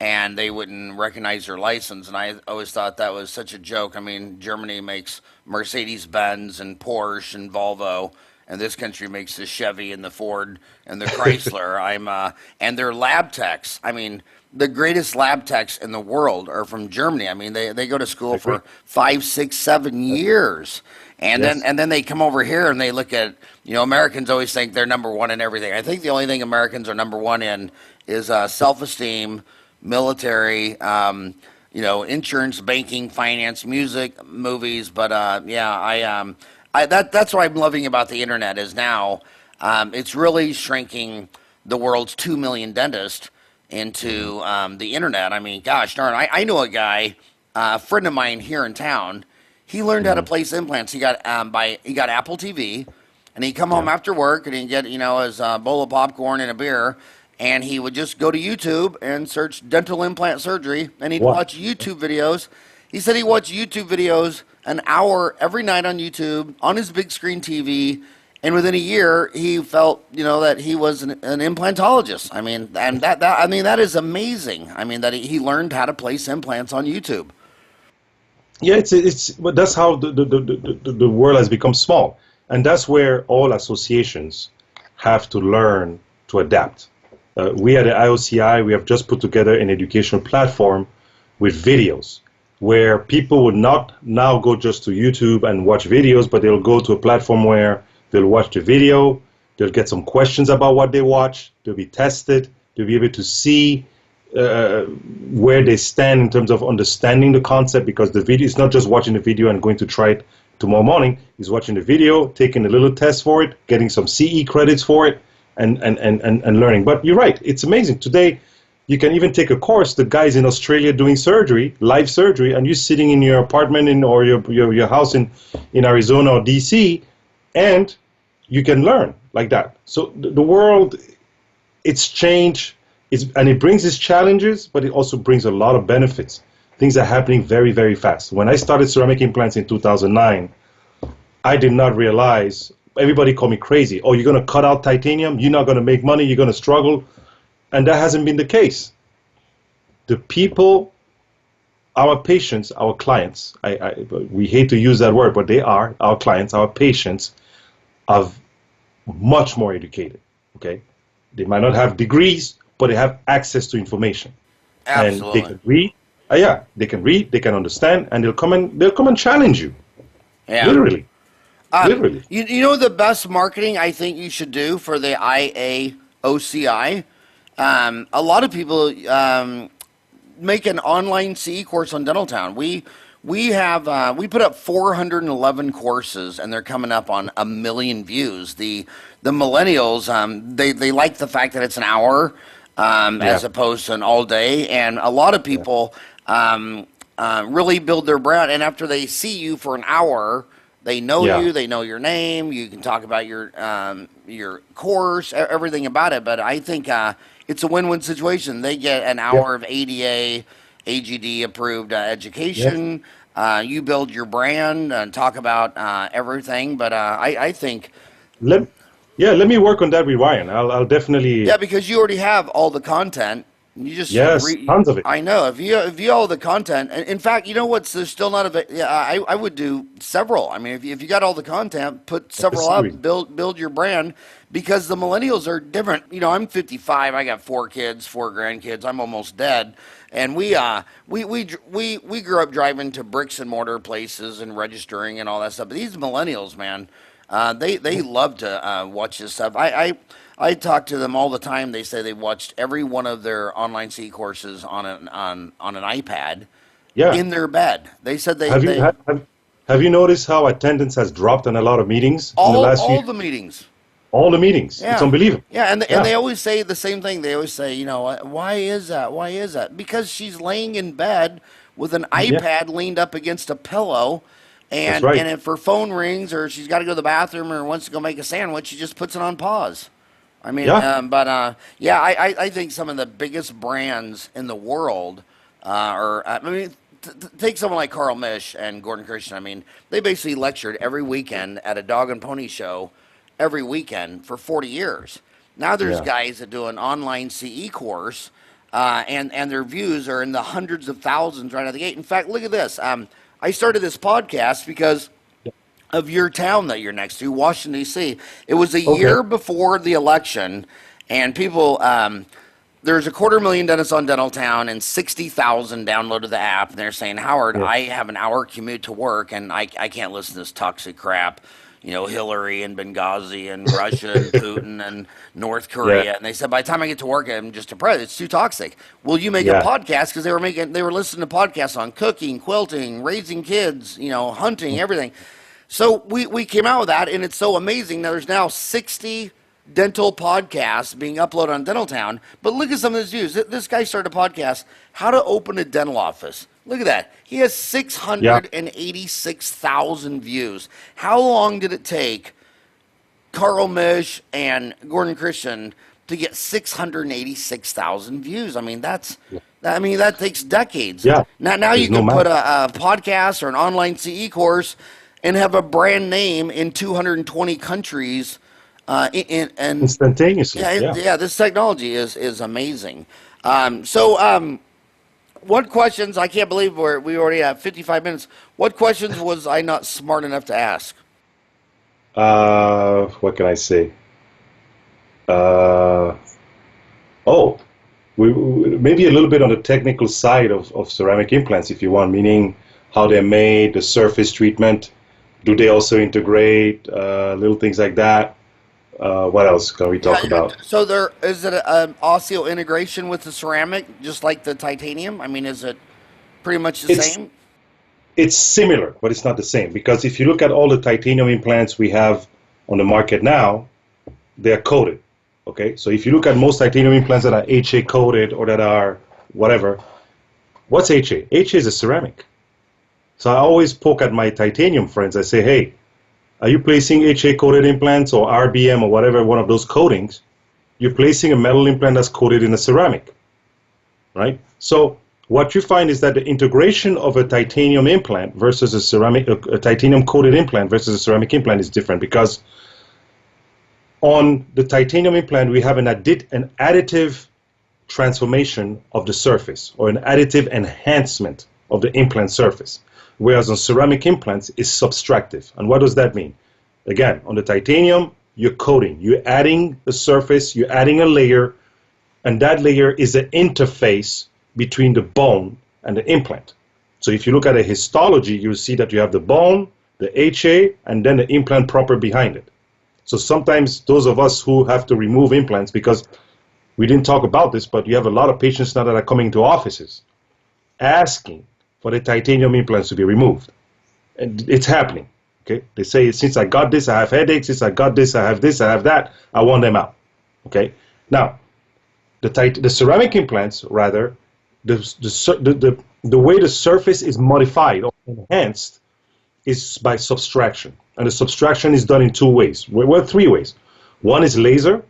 S1: and they wouldn't recognize their license. And I always thought that was such a joke. I mean, Germany makes Mercedes-Benz and Porsche and Volvo, and this country makes the Chevy and the Ford and the Chrysler. And their lab techs. I mean, the greatest lab techs in the world are from Germany. I mean, they go to school for 5, 6, 7 years, and then they come over here and they look at, Americans always think they're number one in everything. I think the only thing Americans are number one in is self-esteem, military, insurance, banking, finance, music, movies. But that's what I'm loving about the internet is now it's really shrinking the world's 2 million dentists into the internet. I mean, gosh darn, I know a guy, a friend of mine here in town. He learned how to place implants. He got Apple TV, and he'd come home after work and he'd get his bowl of popcorn and a beer, and he would just go to YouTube and search dental implant surgery, and he'd watch YouTube videos. He said he watched YouTube videos an hour every night on YouTube on his big screen TV, and within a year he felt that he was an implantologist. I mean, and that is amazing. I mean, that he learned how to place implants on YouTube.
S2: Yeah, but that's how the world has become small, and that's where all associations have to learn to adapt. We at the IOCI, we have just put together an educational platform with videos where people would not now go just to YouTube and watch videos, but they'll go to a platform where they'll watch the video, they'll get some questions about what they watch, they'll be tested, they'll be able to see where they stand in terms of understanding the concept, because the video is not just watching the video and going to try it tomorrow morning. He's watching the video, taking a little test for it, getting some CE credits for it, and learning. But you're right, it's amazing. Today, You can even take a course. The guy's in Australia doing surgery, live surgery, and you're sitting in your apartment or your house in Arizona or DC, and you can learn like that. So the world, it's changed, and it brings its challenges, but it also brings a lot of benefits. Things are happening very, very fast. When I started ceramic implants in 2009, I did not realize, everybody called me crazy. Oh, you're going to cut out titanium? You're not going to make money? You're going to struggle? And that hasn't been the case. The people, our patients, our clients, we hate to use that word, but they are, our clients, our patients, are much more educated, okay? They might not have degrees, but they have access to information.
S1: Absolutely.
S2: And they can read, they can read, they can understand, and they'll come and challenge you.
S1: Yeah.
S2: Literally. Literally.
S1: You know the best marketing I think you should do for the IAOCI? A lot of people make an online CE course on Dentaltown. We put up 411 courses, and they're coming up on 1 million views. The millennials, they like the fact that it's an hour as opposed to an all day, and a lot of people really build their brand. And after they see you for an hour, they know you, they know your name. You can talk about your course, everything about it. But I think it's a win-win situation. They get an hour of ADA, AGD approved education. You build your brand and talk about everything. But I think.
S2: Let me work on that with Ryan. I'll definitely.
S1: Yeah, because you already have all the content. You just
S2: tons of it.
S1: I know. If you all the content, and in fact, you know what's there's still not a. Yeah, I would do several. I mean, if you got all the content, put several up, build your brand, because the millennials are different. You know, I'm 55. I got 4 kids, 4 grandkids. I'm almost dead, and we grew up driving to bricks and mortar places and registering and all that stuff. But these millennials, man, they love to watch this stuff. I talk to them all the time. They say they watched every one of their online CE courses on an iPad in their bed. They said
S2: Have you noticed how attendance has dropped in a lot of meetings in the last few?
S1: All the meetings.
S2: All the meetings. Yeah. It's unbelievable.
S1: Yeah, and they always say the same thing. They always say, you know, why is that? Why is that? Because she's laying in bed with an iPad leaned up against a pillow. And if her phone rings or she's got to go to the bathroom or wants to go make a sandwich, she just puts it on pause. I mean, I think some of the biggest brands in the world take someone like Carl Misch and Gordon Christian. I mean, they basically lectured every weekend at a dog and pony show every weekend for 40 years. Now there's guys that do an online CE course, and their views are in the hundreds of thousands right out of the gate. In fact, look at this. I started this podcast because of your town that you're next to, Washington, D.C. It was a year before the election, and people, there's 250,000 dentists on Dentaltown, and 60,000 downloaded the app, and they're saying, Howard, I have an hour commute to work, and I can't listen to this toxic crap, you know, Hillary and Benghazi and Russia and Putin and North Korea. And they said, by the time I get to work, I'm just depressed. It's too toxic. Will you make a podcast? Because they were listening to podcasts on cooking, quilting, raising kids, you know, hunting, everything. So we came out with that, and it's so amazing. Now there's now 60 dental podcasts being uploaded on Dentaltown. But look at some of his views. This guy started a podcast, How to Open a Dental Office. Look at that. He has 686,000 views. How long did it take Carl Misch and Gordon Christian to get 686,000 views? I mean, that takes decades. Yeah. Now you can put a podcast or an online CE course and have a brand name in 220 countries and
S2: instantaneously.
S1: This technology is amazing. What questions, I can't believe we already have 55 minutes. What questions was I not smart enough to ask?
S2: What can I say? Maybe a little bit on the technical side of ceramic implants, if you want, meaning how they're made, the surface treatment. Do they also integrate little things like that? What else can we talk about?
S1: So is it an osseo integration with the ceramic, just like the titanium? I mean, is it pretty much the same?
S2: It's similar, but it's not the same. Because if you look at all the titanium implants we have on the market now, they're coated. Okay, so if you look at most titanium implants that are HA coated or that are whatever, what's HA? HA is a ceramic. So I always poke at my titanium friends. I say, hey, are you placing HA coated implants or RBM or whatever, one of those coatings? You're placing a metal implant that's coated in a ceramic, right? So what you find is that the integration of a titanium implant versus a ceramic, a titanium coated implant versus a ceramic implant is different, because on the titanium implant, we have an additive transformation of the surface, or an additive enhancement of the implant surface. Whereas on ceramic implants, it's subtractive. And what does that mean? Again, on the titanium, you're coating, you're adding a surface, you're adding a layer, and that layer is an interface between the bone and the implant. So if you look at a histology, you'll see that you have the bone, the HA, and then the implant proper behind it. So sometimes those of us who have to remove implants, because we didn't talk about this, but you have a lot of patients now that are coming to offices asking for the titanium implants to be removed. And it's happening. Okay? They say, since I got this, I have headaches. Since I got this, I have that. I want them out. Okay? Now, the ceramic implants, rather, the way the surface is modified or enhanced is by subtraction. And the subtraction is done in two ways. Well, three ways. One is laser,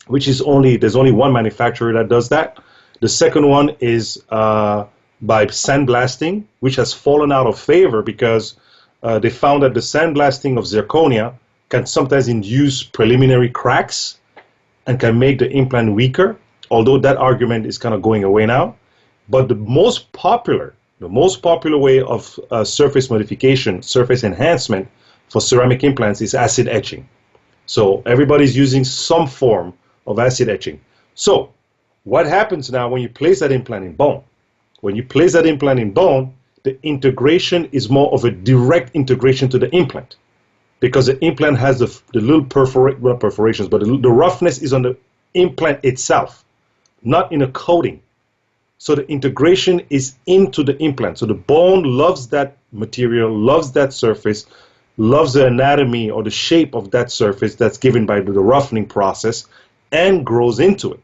S2: which is there's only one manufacturer that does that. The second one is by sandblasting, which has fallen out of favor because they found that the sandblasting of zirconia can sometimes induce preliminary cracks and can make the implant weaker, although that argument is kind of going away now. But the most popular way of surface modification, surface enhancement for ceramic implants is acid etching. So everybody's using some form of acid etching. So what happens now when you place that implant in bone? When you place that implant in bone, the integration is more of a direct integration to the implant, because the implant has the little perforations, but the roughness is on the implant itself, not in a coating. So the integration is into the implant. So the bone loves that material, loves that surface, loves the anatomy or the shape of that surface that's given by the roughening process, and grows into it.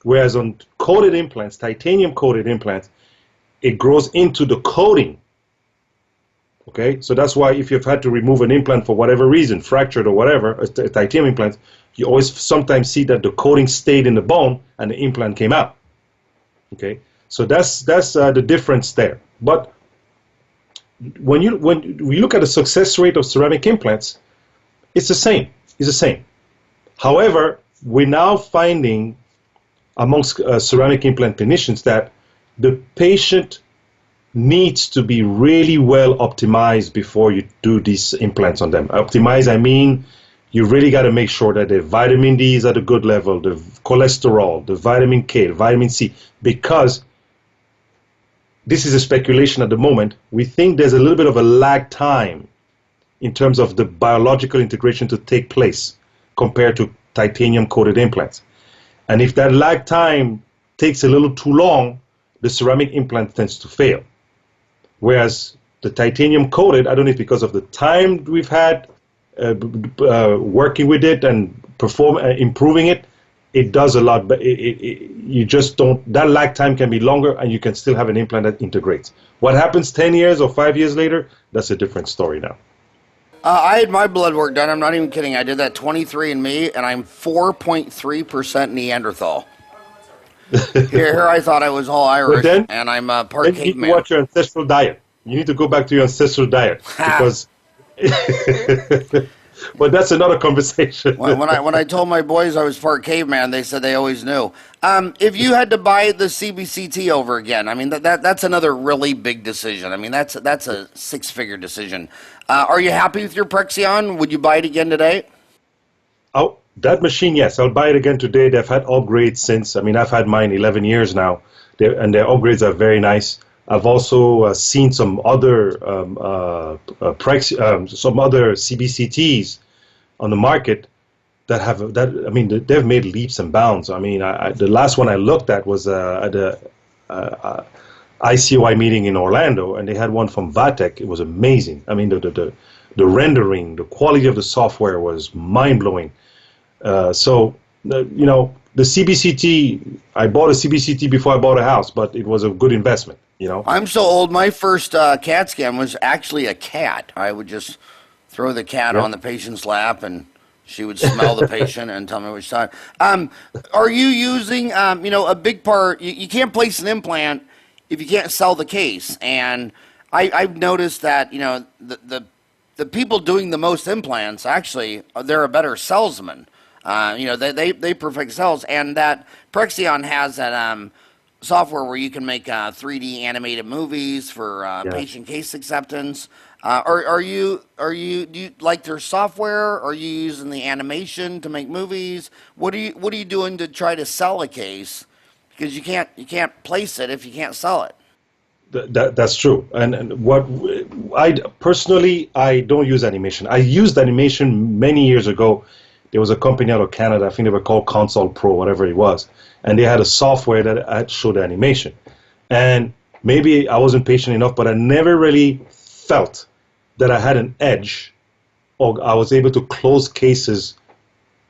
S2: Whereas on coated implants, titanium coated implants, it grows into the coating. Okay, so that's why if you've had to remove an implant for whatever reason, fractured or whatever, a titanium implant, you always sometimes see that the coating stayed in the bone and the implant came out. Okay, so that's the difference there. But when we look at the success rate of ceramic implants, it's the same. It's the same. However, we're now finding amongst ceramic implant clinicians that the patient needs to be really well optimized before you do these implants on them. Optimized, I mean, you really got to make sure that the vitamin D is at a good level, the cholesterol, the vitamin K, the vitamin C, because this is a speculation at the moment. We think there's a little bit of a lag time in terms of the biological integration to take place compared to titanium coated implants. And if that lag time takes a little too long, the ceramic implant tends to fail. Whereas the titanium coated, I don't know if because of the time we've had working with it and improving it, it does a lot, but you just don't, that lag time can be longer and you can still have an implant that integrates. What happens 10 years or 5 years later, that's a different story now.
S1: I had my blood work done. I'm not even kidding. I did that 23andMe, and I'm 4.3% Neanderthal. Here I thought I was all Irish, and I'm part caveman.
S2: You need to watch your ancestral diet. You need to go back to your ancestral diet, because... But that's another conversation.
S1: when I told my boys I was part caveman, they said they always knew. If you had to buy the CBCT over again, I mean that's another really big decision. I mean that's a six-figure decision. Are you happy with your Prexion? Would you buy it again today?
S2: Oh, that machine, yes, I'll buy it again today. They've had upgrades since. I mean, I've had mine 11 years now, and their upgrades are very nice. I've also seen some other some other CBCTs on the market that have that. I mean, they've made leaps and bounds. I mean, the last one I looked at was at the ICOI meeting in Orlando, and they had one from Vatek. It was amazing. I mean, the rendering, the quality of the software was mind blowing. So the CBCT, I bought a CBCT before I bought a house, but it was a good investment,
S1: I'm so old. My first CAT scan was actually a cat. I would just throw the cat
S2: Yeah.
S1: on the patient's lap, and she would smell the patient and tell me which side. Are you using, a big part? You can't place an implant if you can't sell the case. And I've noticed that the people doing the most implants actually they're a better salesman. They perfect sales, and that Prexion has that software where you can make 3D animated movies for
S2: Yeah.
S1: patient case acceptance. Do you like their software? Are you using the animation to make movies? What are you doing to try to sell a case? Because you can't place it if you can't sell it.
S2: That's true. And what I personally, I don't use animation. I used animation many years ago. There was a company out of Canada, I think they were called Console Pro, whatever it was, and they had a software that had showed animation. And maybe I wasn't patient enough, but I never really felt that I had an edge, or I was able to close cases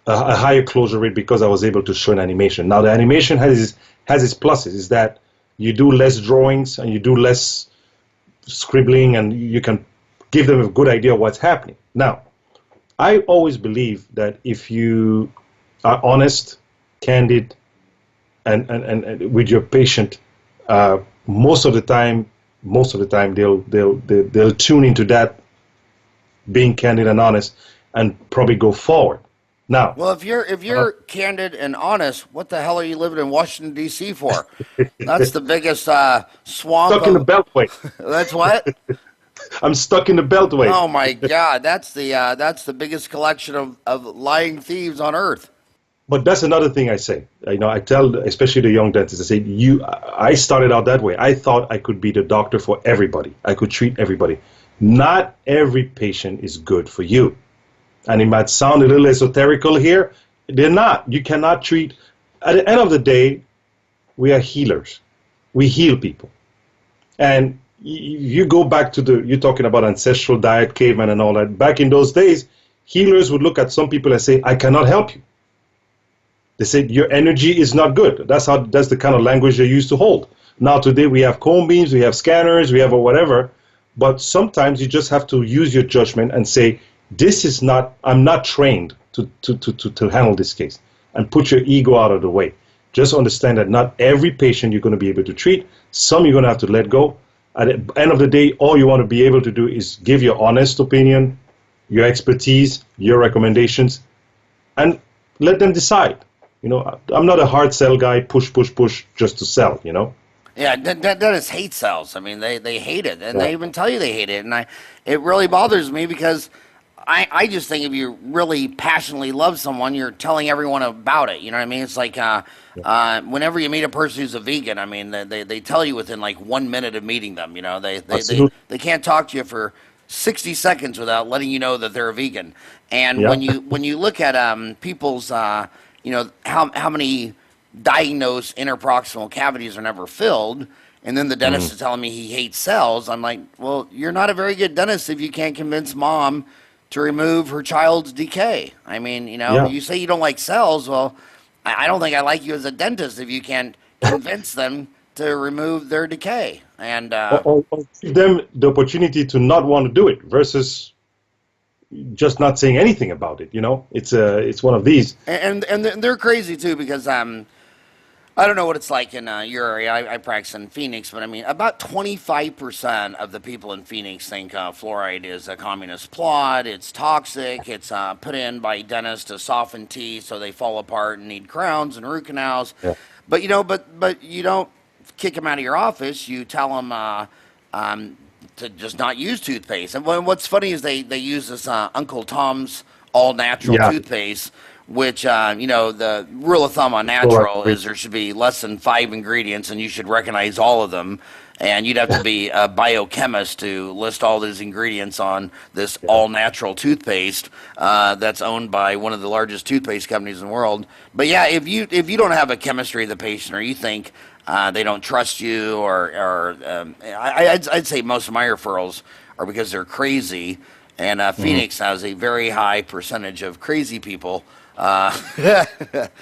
S2: a higher closure rate because I was able to show an animation. Now the animation has its pluses, is that you do less drawings and you do less scribbling, and you can give them a good idea of what's happening. Now, I always believe that if you are honest, candid, and with your patient, most of the time they'll tune into that, being candid and honest, and probably go forward. Now,
S1: Well, if you're candid and honest, what the hell are you living in Washington D.C. for? That's the biggest swamp.
S2: stuck in the beltway.
S1: That's what?
S2: I'm stuck in the beltway.
S1: Oh my God, that's the biggest collection of lying thieves on earth.
S2: But that's another thing I say. I tell, especially the young dentists, I say, I started out that way. I thought I could be the doctor for everybody. I could treat everybody. Not every patient is good for you. And it might sound a little esoterical here. They're not. You cannot treat. At the end of the day, we are healers. We heal people. And you go back to you're talking about ancestral diet, caveman and all that. Back in those days, healers would look at some people and say, I cannot help you. They said, your energy is not good. That's the kind of language they used to hold. Now today we have cone beams, we have scanners, we have whatever. But sometimes you just have to use your judgment and say, I'm not trained to handle this case. And put your ego out of the way. Just understand that not every patient you're going to be able to treat. Some you're going to have to let go. At the end of the day, all you want to be able to do is give your honest opinion, your expertise, your recommendations, and let them decide. I'm not a hard sell guy, push just to sell,
S1: Yeah, dentists hate sales. I mean, they hate it, and they even tell you they hate it. And it really bothers me because I just think if you really passionately love someone, you're telling everyone about it. You know what I mean? It's like whenever you meet a person who's a vegan, I mean, they tell you within like 1 minute of meeting them. They can't talk to you for 60 seconds without letting you know that they're a vegan. And when you look at people's how many diagnosed interproximal cavities are never filled, and then the dentist is telling me he hates cells, I'm like, well, you're not a very good dentist if you can't convince mom to remove her child's decay. I mean, you say you don't like cells. Well, I don't think I like you as a dentist if you can't convince them to remove their decay. And
S2: or give them the opportunity to not want to do it versus just not saying anything about it. It's one of these.
S1: And they're crazy too because I don't know what it's like in your area. I practice in Phoenix, but I mean, about 25% of the people in Phoenix think fluoride is a communist plot. It's toxic. It's put in by dentists to soften teeth so they fall apart and need crowns and root canals. Yeah. But you don't kick them out of your office. You tell them to just not use toothpaste. And what's funny is they use this Uncle Tom's all-natural toothpaste, which, the rule of thumb on natural is there should be less than 5 ingredients, and you should recognize all of them. And you'd have to be a biochemist to list all those ingredients on this all-natural toothpaste that's owned by one of the largest toothpaste companies in the world. But yeah, if you don't have a chemistry of the patient, or you think they don't trust you, or I'd say most of my referrals are because they're crazy. And Phoenix has a very high percentage of crazy people They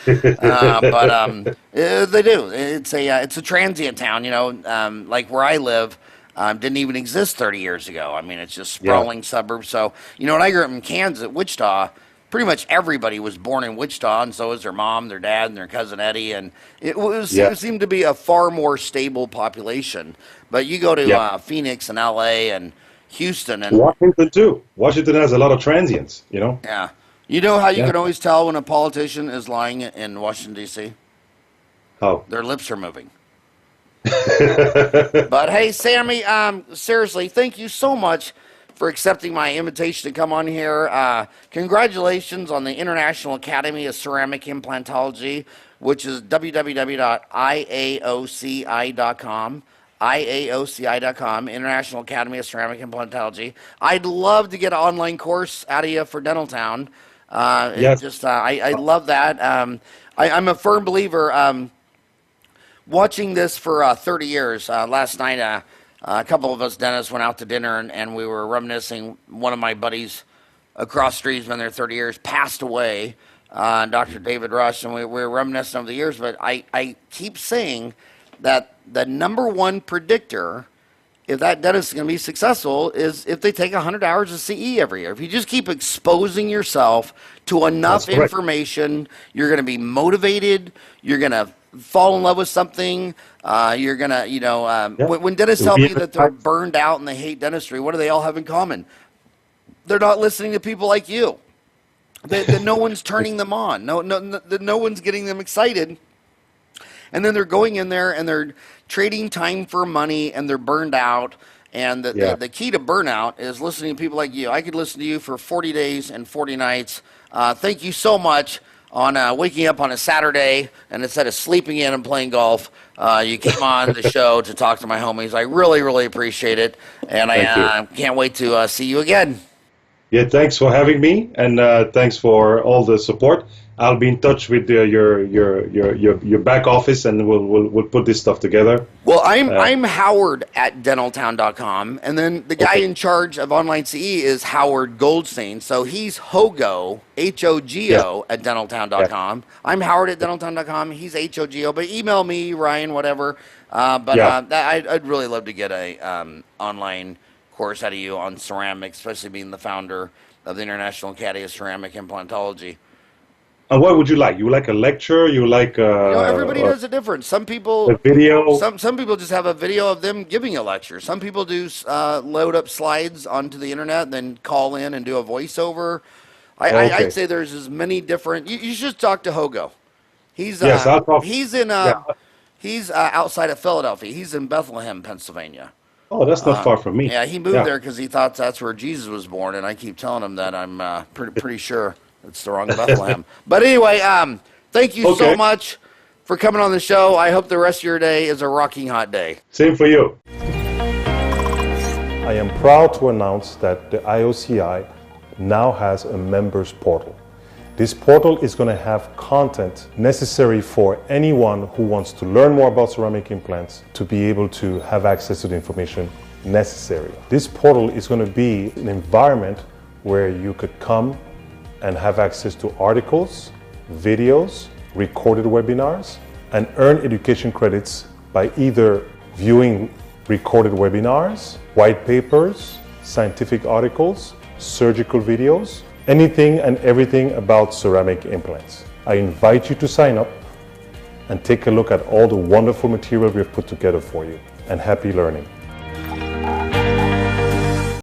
S1: do. It's a transient town, like where I live. Didn't even exist 30 years ago. I mean, it's just sprawling suburbs. So, when I grew up in Kansas, Wichita, pretty much everybody was born in Wichita, and so was their mom, their dad, and their cousin Eddie, and it seemed to be a far more stable population. But you go to Phoenix and LA and Houston and
S2: Washington too. Washington has a lot of transients,
S1: Yeah. You know how you can always tell when a politician is lying in Washington, D.C.?
S2: How?
S1: Their lips are moving. But hey, Sammy, seriously, thank you so much for accepting my invitation to come on here. Congratulations on the International Academy of Ceramic Implantology, which is www.iaoci.com. IAOCI.com, International Academy of Ceramic Implantology. I'd love to get an online course out of you for Dentaltown.
S2: Yes.
S1: I love that. I'm a firm believer. Watching this for 30 years, last night a couple of us dentists went out to dinner and we were reminiscing. One of my buddies across the street has been there 30 years, passed away, Dr. David Rush, and we were reminiscing over the years. But I keep saying that the number one predictor if that dentist is going to be successful is if they take 100 hours of CE every year. If you just keep exposing yourself to enough information, you're going to be motivated, you're going to fall in love with something, you're going to, when dentists tell me that they're burned out and they hate dentistry, what do they all have in common? They're not listening to people like you. That no one's turning them on. No one's getting them excited. And then they're going in there and they're trading time for money and they're burned out. And the key to burnout is listening to people like you. I could listen to you for 40 days and 40 nights. Thank you so much on waking up on a Saturday and instead of sleeping in and playing golf, you came on the show to talk to my homies. I really, really appreciate it. And I can't wait to see you again.
S2: Yeah, thanks for having me, and thanks for all the support. I'll be in touch with your back office, and we'll put this stuff together.
S1: Well, I'm Howard at dentaltown.com, and then the guy in charge of online CE is Howard Goldstein. So he's Hogo, Hogo at dentaltown.com. I'm Howard at dentaltown.com. He's Hogo, but email me, Ryan, whatever. I'd really love to get a online course out of you on ceramics, especially being the founder of the International Academy of Ceramic Implantology.
S2: And what would you like? You like a lecture? You like
S1: everybody does it different. Some people
S2: a video.
S1: Some people just have a video of them giving a lecture. Some people do load up slides onto the internet and then call in and do a voiceover. I'd say there's as many different. You should talk to Hogo. He's I'll talk. He's in he's outside of Philadelphia. He's in Bethlehem, Pennsylvania.
S2: Oh, that's not far from me.
S1: Yeah, he moved there because he thought that's where Jesus was born, and I keep telling him that I'm pretty sure it's the wrong Bethlehem. But anyway, thank you so much for coming on the show. I hope the rest of your day is a rocking hot day.
S2: Same for you.
S3: I am proud to announce that the IOCI now has a members portal. This portal is going to have content necessary for anyone who wants to learn more about ceramic implants to be able to have access to the information necessary. This portal is going to be an environment where you could come and have access to articles, videos, recorded webinars, and earn education credits by either viewing recorded webinars, white papers, scientific articles, surgical videos, anything and everything about ceramic implants. I invite you to sign up and take a look at all the wonderful material we've put together for you. And happy learning.